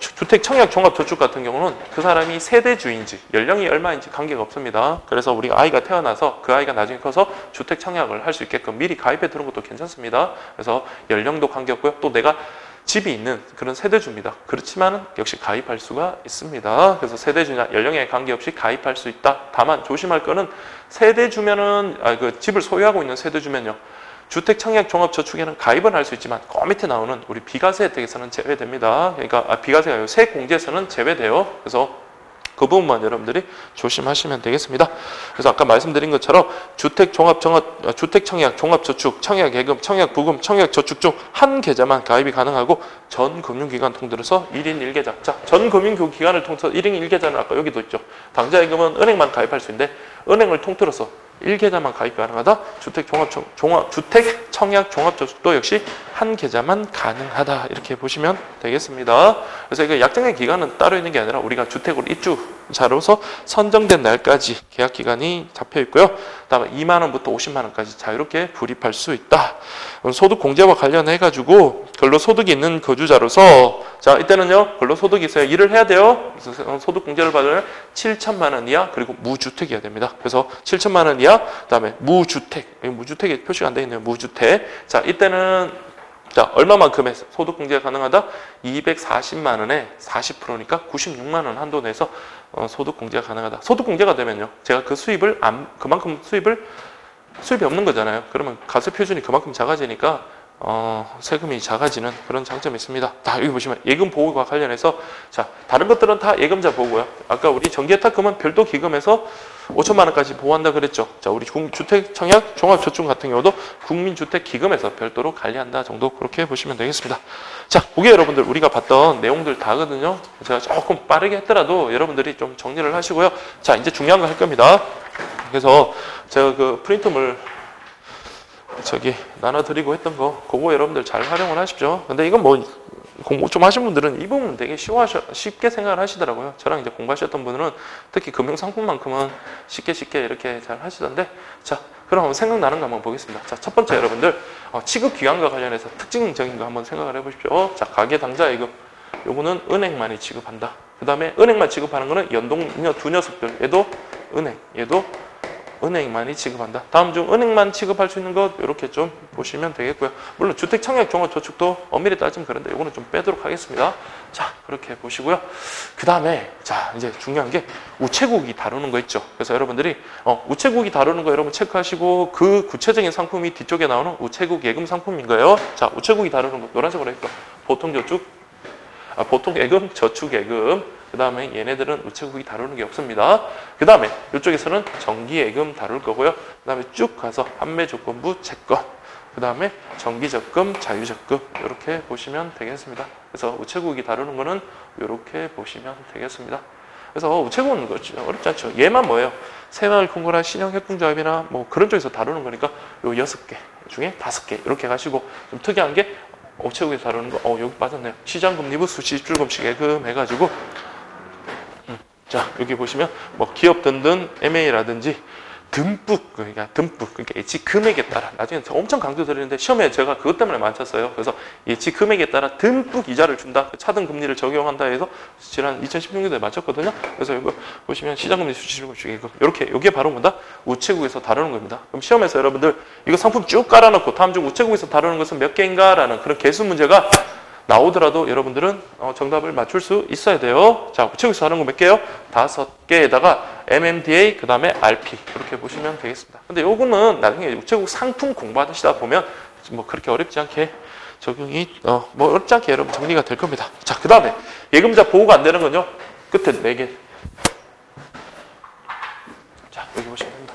주택 청약 종합저축 같은 경우는 그 사람이 세대주인지 연령이 얼마인지 관계가 없습니다. 그래서 우리가 아이가 태어나서 그 아이가 나중에 커서 주택 청약을 할 수 있게끔 미리 가입해 두는 것도 괜찮습니다. 그래서 연령도 관계없고요. 또 내가 집이 있는 그런 세대주입니다. 그렇지만 역시 가입할 수가 있습니다. 그래서 세대주나 연령에 관계없이 가입할 수 있다. 다만 조심할 거는 세대주면은 그 집을 소유하고 있는 세대주면요. 주택 청약 종합저축에는 가입은 할 수 있지만 그 밑에 나오는 우리 비과세 혜택에서는 제외됩니다. 그러니까 비과세가 아니고 세공제에서는 제외돼요. 그래서 그 부분만 여러분들이 조심하시면 되겠습니다. 그래서 아까 말씀드린 것처럼 주택 청약 종합저축, 청약예금, 청약부금, 청약저축 중 한 계좌만 가입이 가능하고 전 금융기관 통틀어서 1인 1계좌. 자, 전 금융기관을 통해서 1인 1계좌는 아까 여기도 있죠. 당좌예금은 은행만 가입할 수 있는데 은행을 통틀어서 1계좌만 가입 가능하다. 주택 청약 종합저축도 역시 한 계좌만 가능하다. 이렇게 보시면 되겠습니다. 그래서 이거 약정의 기간은 따로 있는 게 아니라 우리가 주택으로 입주자로서 선정된 날까지 계약 기간이 잡혀 있고요. 그다음에 2만 원부터 50만 원까지 자유롭게 불입할 수 있다. 소득 공제와 관련해 가지고 근로소득이 있는 거주자로서 자 이때는요 근로소득이 있어야 일을 해야 돼요. 그래서 소득 공제를 받으면 7천만 원 이하 그리고 무주택이어야 됩니다. 그래서 7천만 원 이하 그다음에 무주택에 표시가 안 되어 있네요. 무주택. 자 이때는 자 얼마만큼의 소득 공제가 가능하다? 240만 원에 40%니까 96만 원 한도 내에서 소득 공제가 가능하다. 소득 공제가 되면요 제가 그 수입을 그만큼 수입이 없는 거잖아요. 그러면 가세 표준이 그만큼 작아지니까 세금이 작아지는 그런 장점이 있습니다. 다 여기 보시면 예금 보호와 관련해서 자 다른 것들은 다 예금자 보고요. 아까 우리 전기예탁금은 별도 기금에서 5천만 원까지 보호한다 그랬죠. 자 우리 주택 청약 종합저축 같은 경우도 국민주택기금에서 별도로 관리한다 정도 그렇게 보시면 되겠습니다. 자 그게 여러분들 우리가 봤던 내용들 다거든요. 제가 조금 빠르게 했더라도 여러분들이 좀 정리를 하시고요. 자 이제 중요한 거 할 겁니다. 그래서 제가 그 프린트물 나눠드리고 했던 거 그거 여러분들 잘 활용을 하십시오. 근데 이건 뭐 공부 좀 하신 분들은 이 부분 되게 쉽게 생각을 하시더라고요. 저랑 이제 공부하셨던 분들은 특히 금융상품만큼은 쉽게 이렇게 잘 하시던데 자 그럼 한번 생각나는 거 한번 보겠습니다. 자 첫 번째 여러분들 취급기간과 관련해서 특징적인 거 한번 생각을 해보십시오. 자 가계당좌예금 요거는 은행만이 지급한다. 그 다음에 은행만 지급하는 거는 연동녀 두 녀석들 얘도 은행만이 지급한다. 다음 중 은행만 지급할 수 있는 것 이렇게 좀 보시면 되겠고요. 물론 주택 청약 종합저축도 엄밀히 따지면 그런데 이거는 좀 빼도록 하겠습니다. 자 그렇게 보시고요. 그 다음에 자 이제 중요한 게 우체국이 다루는 거 있죠. 그래서 여러분들이 우체국이 다루는 거 여러분 체크하시고 그 구체적인 상품이 뒤쪽에 나오는 우체국 예금 상품인 거예요. 자 우체국이 다루는 거 노란색으로 했고 보통 예금, 저축 예금 그 다음에 얘네들은 우체국이 다루는 게 없습니다. 그 다음에 이쪽에서는 정기예금 다룰 거고요. 그 다음에 쭉 가서 판매조건부 채권 그 다음에 정기적금, 자유적금 이렇게 보시면 되겠습니다. 그래서 우체국이 다루는 거는 이렇게 보시면 되겠습니다. 그래서 우체국은 어렵지 않죠. 얘만 뭐예요? 새마을금고나 신용협동조합이나 뭐 그런 쪽에서 다루는 거니까 요 6개 중에 5개 이렇게 가시고 좀 특이한 게 우체국에서 다루는 거 여기 빠졌네요. 시장금리부 수시입출금식 예금 해가지고 자 여기 보시면 뭐 기업 등등 MA라든지 그러니까 예치 금액에 따라 나중에 엄청 강조드리는데 시험에 제가 그것 때문에 맞췄어요. 그래서 예치 금액에 따라 듬뿍 이자를 준다. 차등 금리를 적용한다 해서 지난 2016년도에 맞췄거든요. 그래서 이거 보시면 시장금리 수시입출금식 예금 이렇게 이게 바로 뭐다? 우체국에서 다루는 겁니다. 그럼 시험에서 여러분들 이거 상품 쭉 깔아놓고 다음 중 우체국에서 다루는 것은 몇 개인가라는 그런 개수 문제가 나오더라도 여러분들은 정답을 맞출 수 있어야 돼요. 자, 우체국에서 하는 거 몇 개요? 5개에다가 MMDA, 그 다음에 RP 이렇게 보시면 되겠습니다. 근데 요거는 나중에 우체국 상품 공부하시다 보면 뭐 그렇게 어렵지 않게 적용이 뭐 어렵지 않게 여러분 정리가 될 겁니다. 자, 그 다음에 예금자 보호가 안 되는 건요. 끝에 4개. 자, 여기 보시면 됩니다.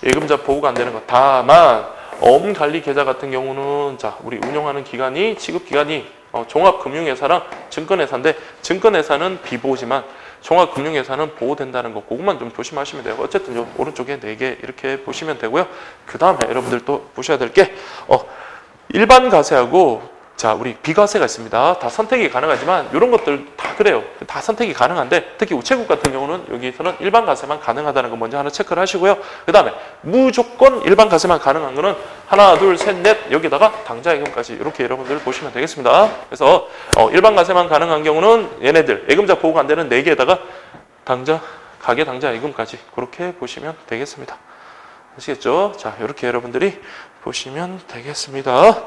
예금자 보호가 안 되는 거. 다만 어음관리 계좌 같은 경우는 자 우리 운영하는 기관이 취급기관이 종합금융회사랑 증권회사인데 증권회사는 비보호지만 종합금융회사는 보호된다는 거 그것만 좀 조심하시면 돼요. 어쨌든 요 오른쪽에 4개 이렇게 보시면 되고요. 그 다음에 여러분들 또 보셔야 될 게 일반 과세하고 자 우리 비과세가 있습니다. 다 선택이 가능하지만 이런 것들 다 그래요. 다 선택이 가능한데 특히 우체국 같은 경우는 여기서는 일반 과세만 가능하다는 거 먼저 하나 체크를 하시고요. 그 다음에 무조건 일반 과세만 가능한 거는 하나 둘 셋 넷 여기다가 당좌예금까지 이렇게 여러분들 보시면 되겠습니다. 그래서 일반 과세만 가능한 경우는 얘네들 예금자 보호가 안 되는 4개에다가 가계 당좌예금까지 그렇게 보시면 되겠습니다. 아시겠죠? 자 이렇게 여러분들이 보시면 되겠습니다.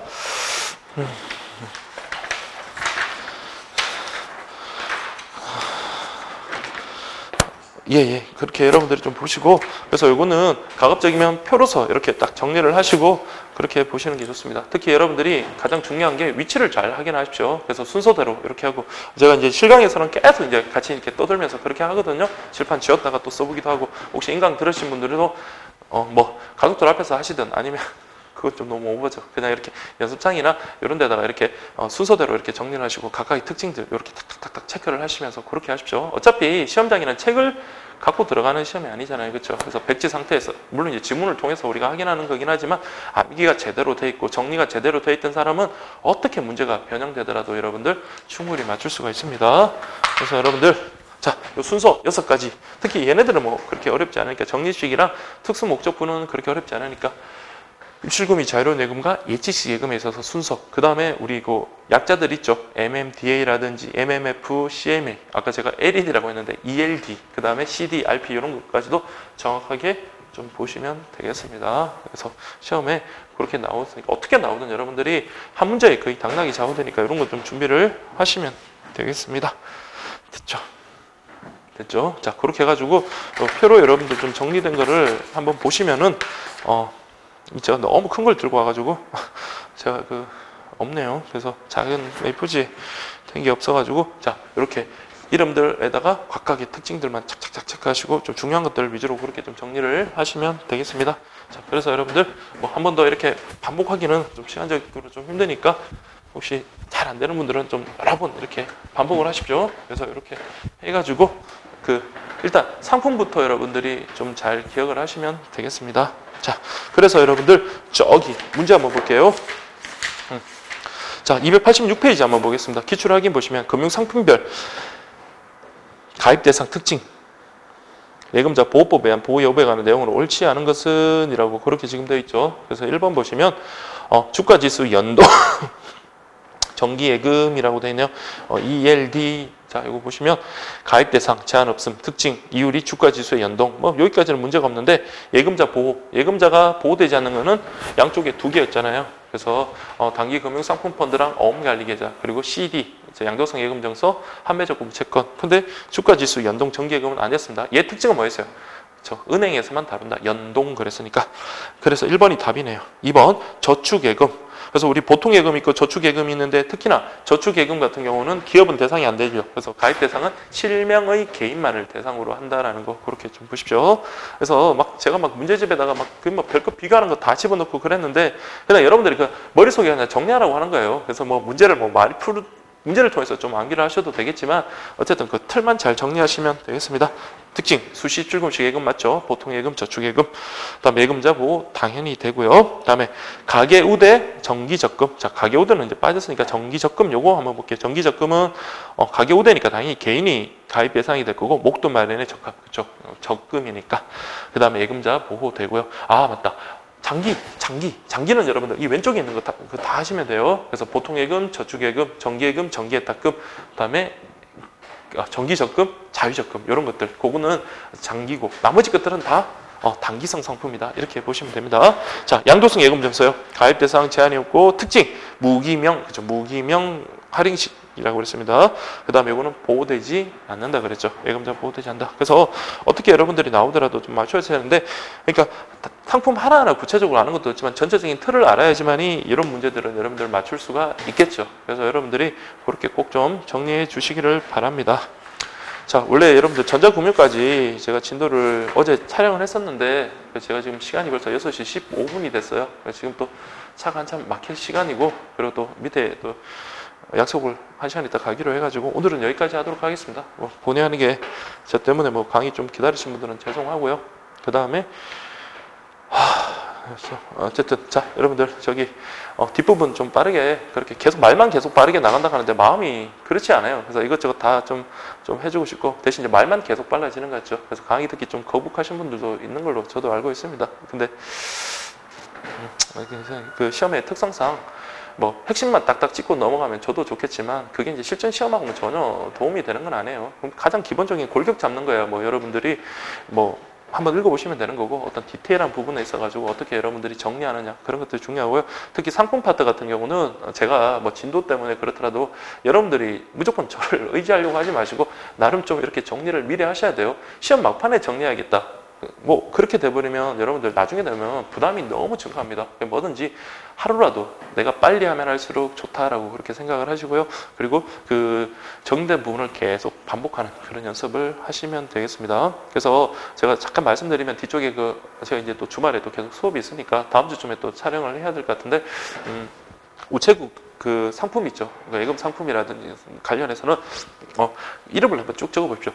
그렇게 여러분들이 좀 보시고 그래서 이거는 가급적이면 표로서 이렇게 딱 정리를 하시고 그렇게 보시는 게 좋습니다. 특히 여러분들이 가장 중요한 게 위치를 잘 확인하십시오. 그래서 순서대로 이렇게 하고 제가 이제 실강에서는 계속 이제 같이 이렇게 떠들면서 그렇게 하거든요. 칠판 지웠다가 또 써보기도 하고 혹시 인강 들으신 분들도 뭐 가족들 앞에서 하시든 아니면 그건 좀 너무 오버죠. 그냥 이렇게 연습장이나 이런 데다가 이렇게 순서대로 이렇게 정리를 하시고 각각의 특징들 이렇게 탁탁탁탁 체크를 하시면서 그렇게 하십시오. 어차피 시험장이는 책을 갖고 들어가는 시험이 아니잖아요. 그렇죠? 그래서 백지 상태에서 물론 이제 지문을 통해서 우리가 확인하는 거긴 하지만 암기가 제대로 돼 있고 정리가 제대로 돼 있던 사람은 어떻게 문제가 변형되더라도 여러분들 충분히 맞출 수가 있습니다. 그래서 여러분들 자, 요 순서 6가지. 특히 얘네들은 뭐 그렇게 어렵지 않으니까 정리식이랑 특수 목적분은 그렇게 어렵지 않으니까 입출금이 자유로운 예금과 예치식 예금에 있어서 순서. 그 다음에 우리 그 약자들 있죠. MMDA라든지 MMF, CMA. 아까 제가 LED라고 했는데 ELD. 그 다음에 CD, RP 이런 것까지도 정확하게 좀 보시면 되겠습니다. 그래서 시험에 그렇게 나오니까 어떻게 나오든 여러분들이 한 문제에 거의 당락이 좌우되니까 이런 거 좀 준비를 하시면 되겠습니다. 됐죠? 됐죠? 자, 그렇게 해가지고 표로 여러분들 좀 정리된 거를 한번 보시면은 제가 너무 큰 걸 들고 와가지고 제가 없네요. 그래서 작은 A4지에 된 게 없어가지고 자, 이렇게 이름들에다가 각각의 특징들만 착착착 체크하시고 좀 중요한 것들을 위주로 그렇게 좀 정리를 하시면 되겠습니다. 자, 그래서 여러분들 뭐 한 번 더 이렇게 반복하기는 좀 시간적으로 좀 힘드니까 혹시 잘 안 되는 분들은 좀 여러 번 이렇게 반복을 하십시오. 그래서 이렇게 해가지고 일단 상품부터 여러분들이 좀 잘 기억을 하시면 되겠습니다. 자, 그래서 여러분들 저기 문제 한번 볼게요. 자, 286페이지 한번 보겠습니다. 기출 확인 보시면 금융상품별 가입 대상 특징 예금자 보호법에 의한 보호 여부에 관한 내용으로 옳지 않은 것은 이라고 그렇게 지금 되어 있죠. 그래서 1번 보시면 주가지수 연동 정기예금이라고 되어 있네요. ELD 자, 이거 보시면 가입 대상, 제한 없음, 특징, 이율이 주가지수의 연동 뭐 여기까지는 문제가 없는데 예금자 보호, 예금자가 보호되지 않는 거는 양쪽에 2개였잖아요. 그래서 단기 금융상품펀드랑 어음관리계좌 그리고 CD, 양도성 예금증서, 한매적금 채권 근데 주가지수 연동 정기예금은 안 했습니다. 얘 특징은 뭐였어요? 은행에서만 다룬다. 연동 그랬으니까. 그래서 1번이 답이네요. 2번 저축예금. 그래서 우리 보통예금 있고 저축예금이 있는데 특히나 저축예금 같은 경우는 기업은 대상이 안 되죠. 그래서 가입 대상은 실명의 개인만을 대상으로 한다라는 거 그렇게 좀 보십시오. 그래서 제가 문제집에다가 별거 비교하는 거 다 집어넣고 그랬는데 그냥 여러분들이 머릿속에 그냥 정리하라고 하는 거예요. 그래서 문제를 문제를 통해서 좀 암기를 하셔도 되겠지만 어쨌든 그 틀만 잘 정리하시면 되겠습니다. 특징, 수시 출금식 예금 맞죠? 보통 예금, 저축 예금. 그다음에 예금자 보호 당연히 되고요. 그다음에 가계 우대, 정기 적금. 자, 가계 우대는 이제 빠졌으니까 정기 적금 요거 한번 볼게요. 정기 적금은 가계 우대니까 당연히 개인이 가입 대상이 될 거고 목돈 마련에 적합. 그렇죠? 적금이니까. 그다음에 예금자 보호 되고요. 아, 맞다. 장기는 여러분들 이 왼쪽에 있는 거 다 하시면 돼요. 그래서 보통예금, 저축예금, 정기예금, 정기예탁금, 그다음에 정기적금, 자유적금 이런 것들 그거는 장기고 나머지 것들은 다 단기성 상품이다. 이렇게 보시면 됩니다. 자, 양도성 예금증서요. 가입 대상 제한이 없고 특징 무기명, 그렇죠? 무기명 할인식이라고 그랬습니다. 그 다음에 이거는 보호되지 않는다 그랬죠. 예금자 보호되지 않는다. 그래서 어떻게 여러분들이 나오더라도 좀 맞춰야 되는데 그러니까 상품 하나하나 구체적으로 아는 것도 있지만 전체적인 틀을 알아야지만이 이런 문제들은 여러분들 맞출 수가 있겠죠. 그래서 여러분들이 그렇게 꼭 좀 정리해 주시기를 바랍니다. 자, 원래 여러분들 전자금융까지 제가 진도를 어제 촬영을 했었는데 제가 지금 시간이 벌써 6시 15분이 됐어요. 지금 또 차가 한참 막힐 시간이고 그리고 또 밑에 또 약속을 1시간 있다 가기로 해가지고 오늘은 여기까지 하도록 하겠습니다. 본의하는 게 저 때문에 강의 좀 기다리신 분들은 죄송하고요. 그 다음에 어쨌든 자, 여러분들 저기 뒷부분 좀 빠르게 그렇게 말만 계속 빠르게 나간다 하는데 마음이 그렇지 않아요. 그래서 이것저것 다 좀 해주고 싶고 대신 이제 말만 계속 빨라지는 것 같죠. 그래서 강의 듣기 좀 거북하신 분들도 있는 걸로 저도 알고 있습니다. 근데 그 시험의 특성상 핵심만 딱딱 찍고 넘어가면 저도 좋겠지만 그게 이제 실전 시험하고는 전혀 도움이 되는 건 아니에요. 가장 기본적인 골격 잡는 거야. 여러분들이 한번 읽어보시면 되는 거고 어떤 디테일한 부분에 있어가지고 어떻게 여러분들이 정리하느냐 그런 것들이 중요하고요. 특히 상품 파트 같은 경우는 제가 진도 때문에 그렇더라도 여러분들이 무조건 저를 의지하려고 하지 마시고 나름 좀 이렇게 정리를 미리 하셔야 돼요. 시험 막판에 정리해야겠다. 뭐 그렇게 돼버리면 여러분들 나중에 되면 부담이 너무 증가합니다. 뭐든지 하루라도 내가 빨리 하면 할수록 좋다라고 그렇게 생각을 하시고요. 그리고 그 정된 부분을 계속 반복하는 그런 연습을 하시면 되겠습니다. 그래서 제가 잠깐 말씀드리면 뒤쪽에 제가 이제 또 주말에 또 계속 수업이 있으니까 다음 주쯤에 또 촬영을 해야 될 것 같은데 우체국 그 상품 있죠. 그러니까 예금 상품이라든지 관련해서는 이름을 한번 쭉 적어보십시오.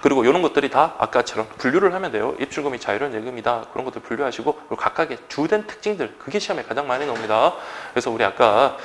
그리고 이런 것들이 다 아까처럼 분류를 하면 돼요. 입출금이 자유로운 예금이다. 그런 것들 분류하시고 그리고 각각의 주된 특징들 그게 시험에 가장 많이 나옵니다. 그래서 우리 아까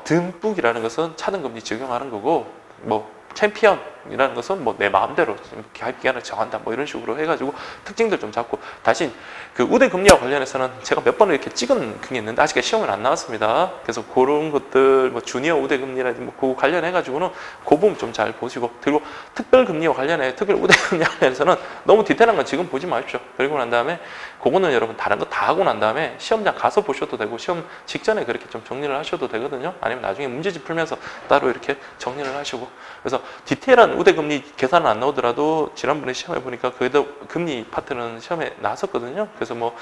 듬뿍이라는 것은 차등금리 적용하는 거고 뭐 챔피언이라는 것은 뭐 내 마음대로 가입 기간을 정한다 뭐 이런 식으로 해가지고 특징들 좀 잡고 다시 그 우대 금리와 관련해서는 제가 몇 번을 이렇게 찍은 그게 있는데 아직 시험은 안 나왔습니다. 그래서 그런 것들 뭐 주니어 우대 금리라든지 뭐 그거 관련해 가지고는 그 부분 좀 잘 보시고 그리고 특별 금리와 관련해 특별 우대 금리와 관련해서는 너무 디테일한 건 지금 보지 마십시오. 그리고 난 다음에 그거는 여러분 다른 거 다 하고 난 다음에 시험장 가서 보셔도 되고 시험 직전에 그렇게 좀 정리를 하셔도 되거든요. 아니면 나중에 문제집 풀면서 따로 이렇게 정리를 하시고 그래서 디테일한 우대금리 계산은 안 나오더라도 지난번에 시험해 보니까 그래도 금리 파트는 시험에 나왔었거든요. 그래서 뭐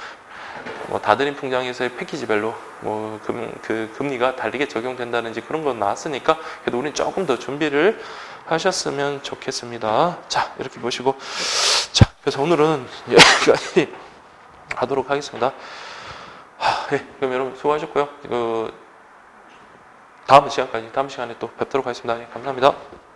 다드림 풍장에서의 패키지별로 그 금리가 다르게 적용된다든지 그런 건 나왔으니까 그래도 우리는 조금 더 준비를 하셨으면 좋겠습니다. 자, 이렇게 보시고 자, 그래서 오늘은 여기까지 하도록 하겠습니다. 예, 그럼 여러분 수고하셨고요. 다음 시간에 또 뵙도록 하겠습니다. 예, 감사합니다.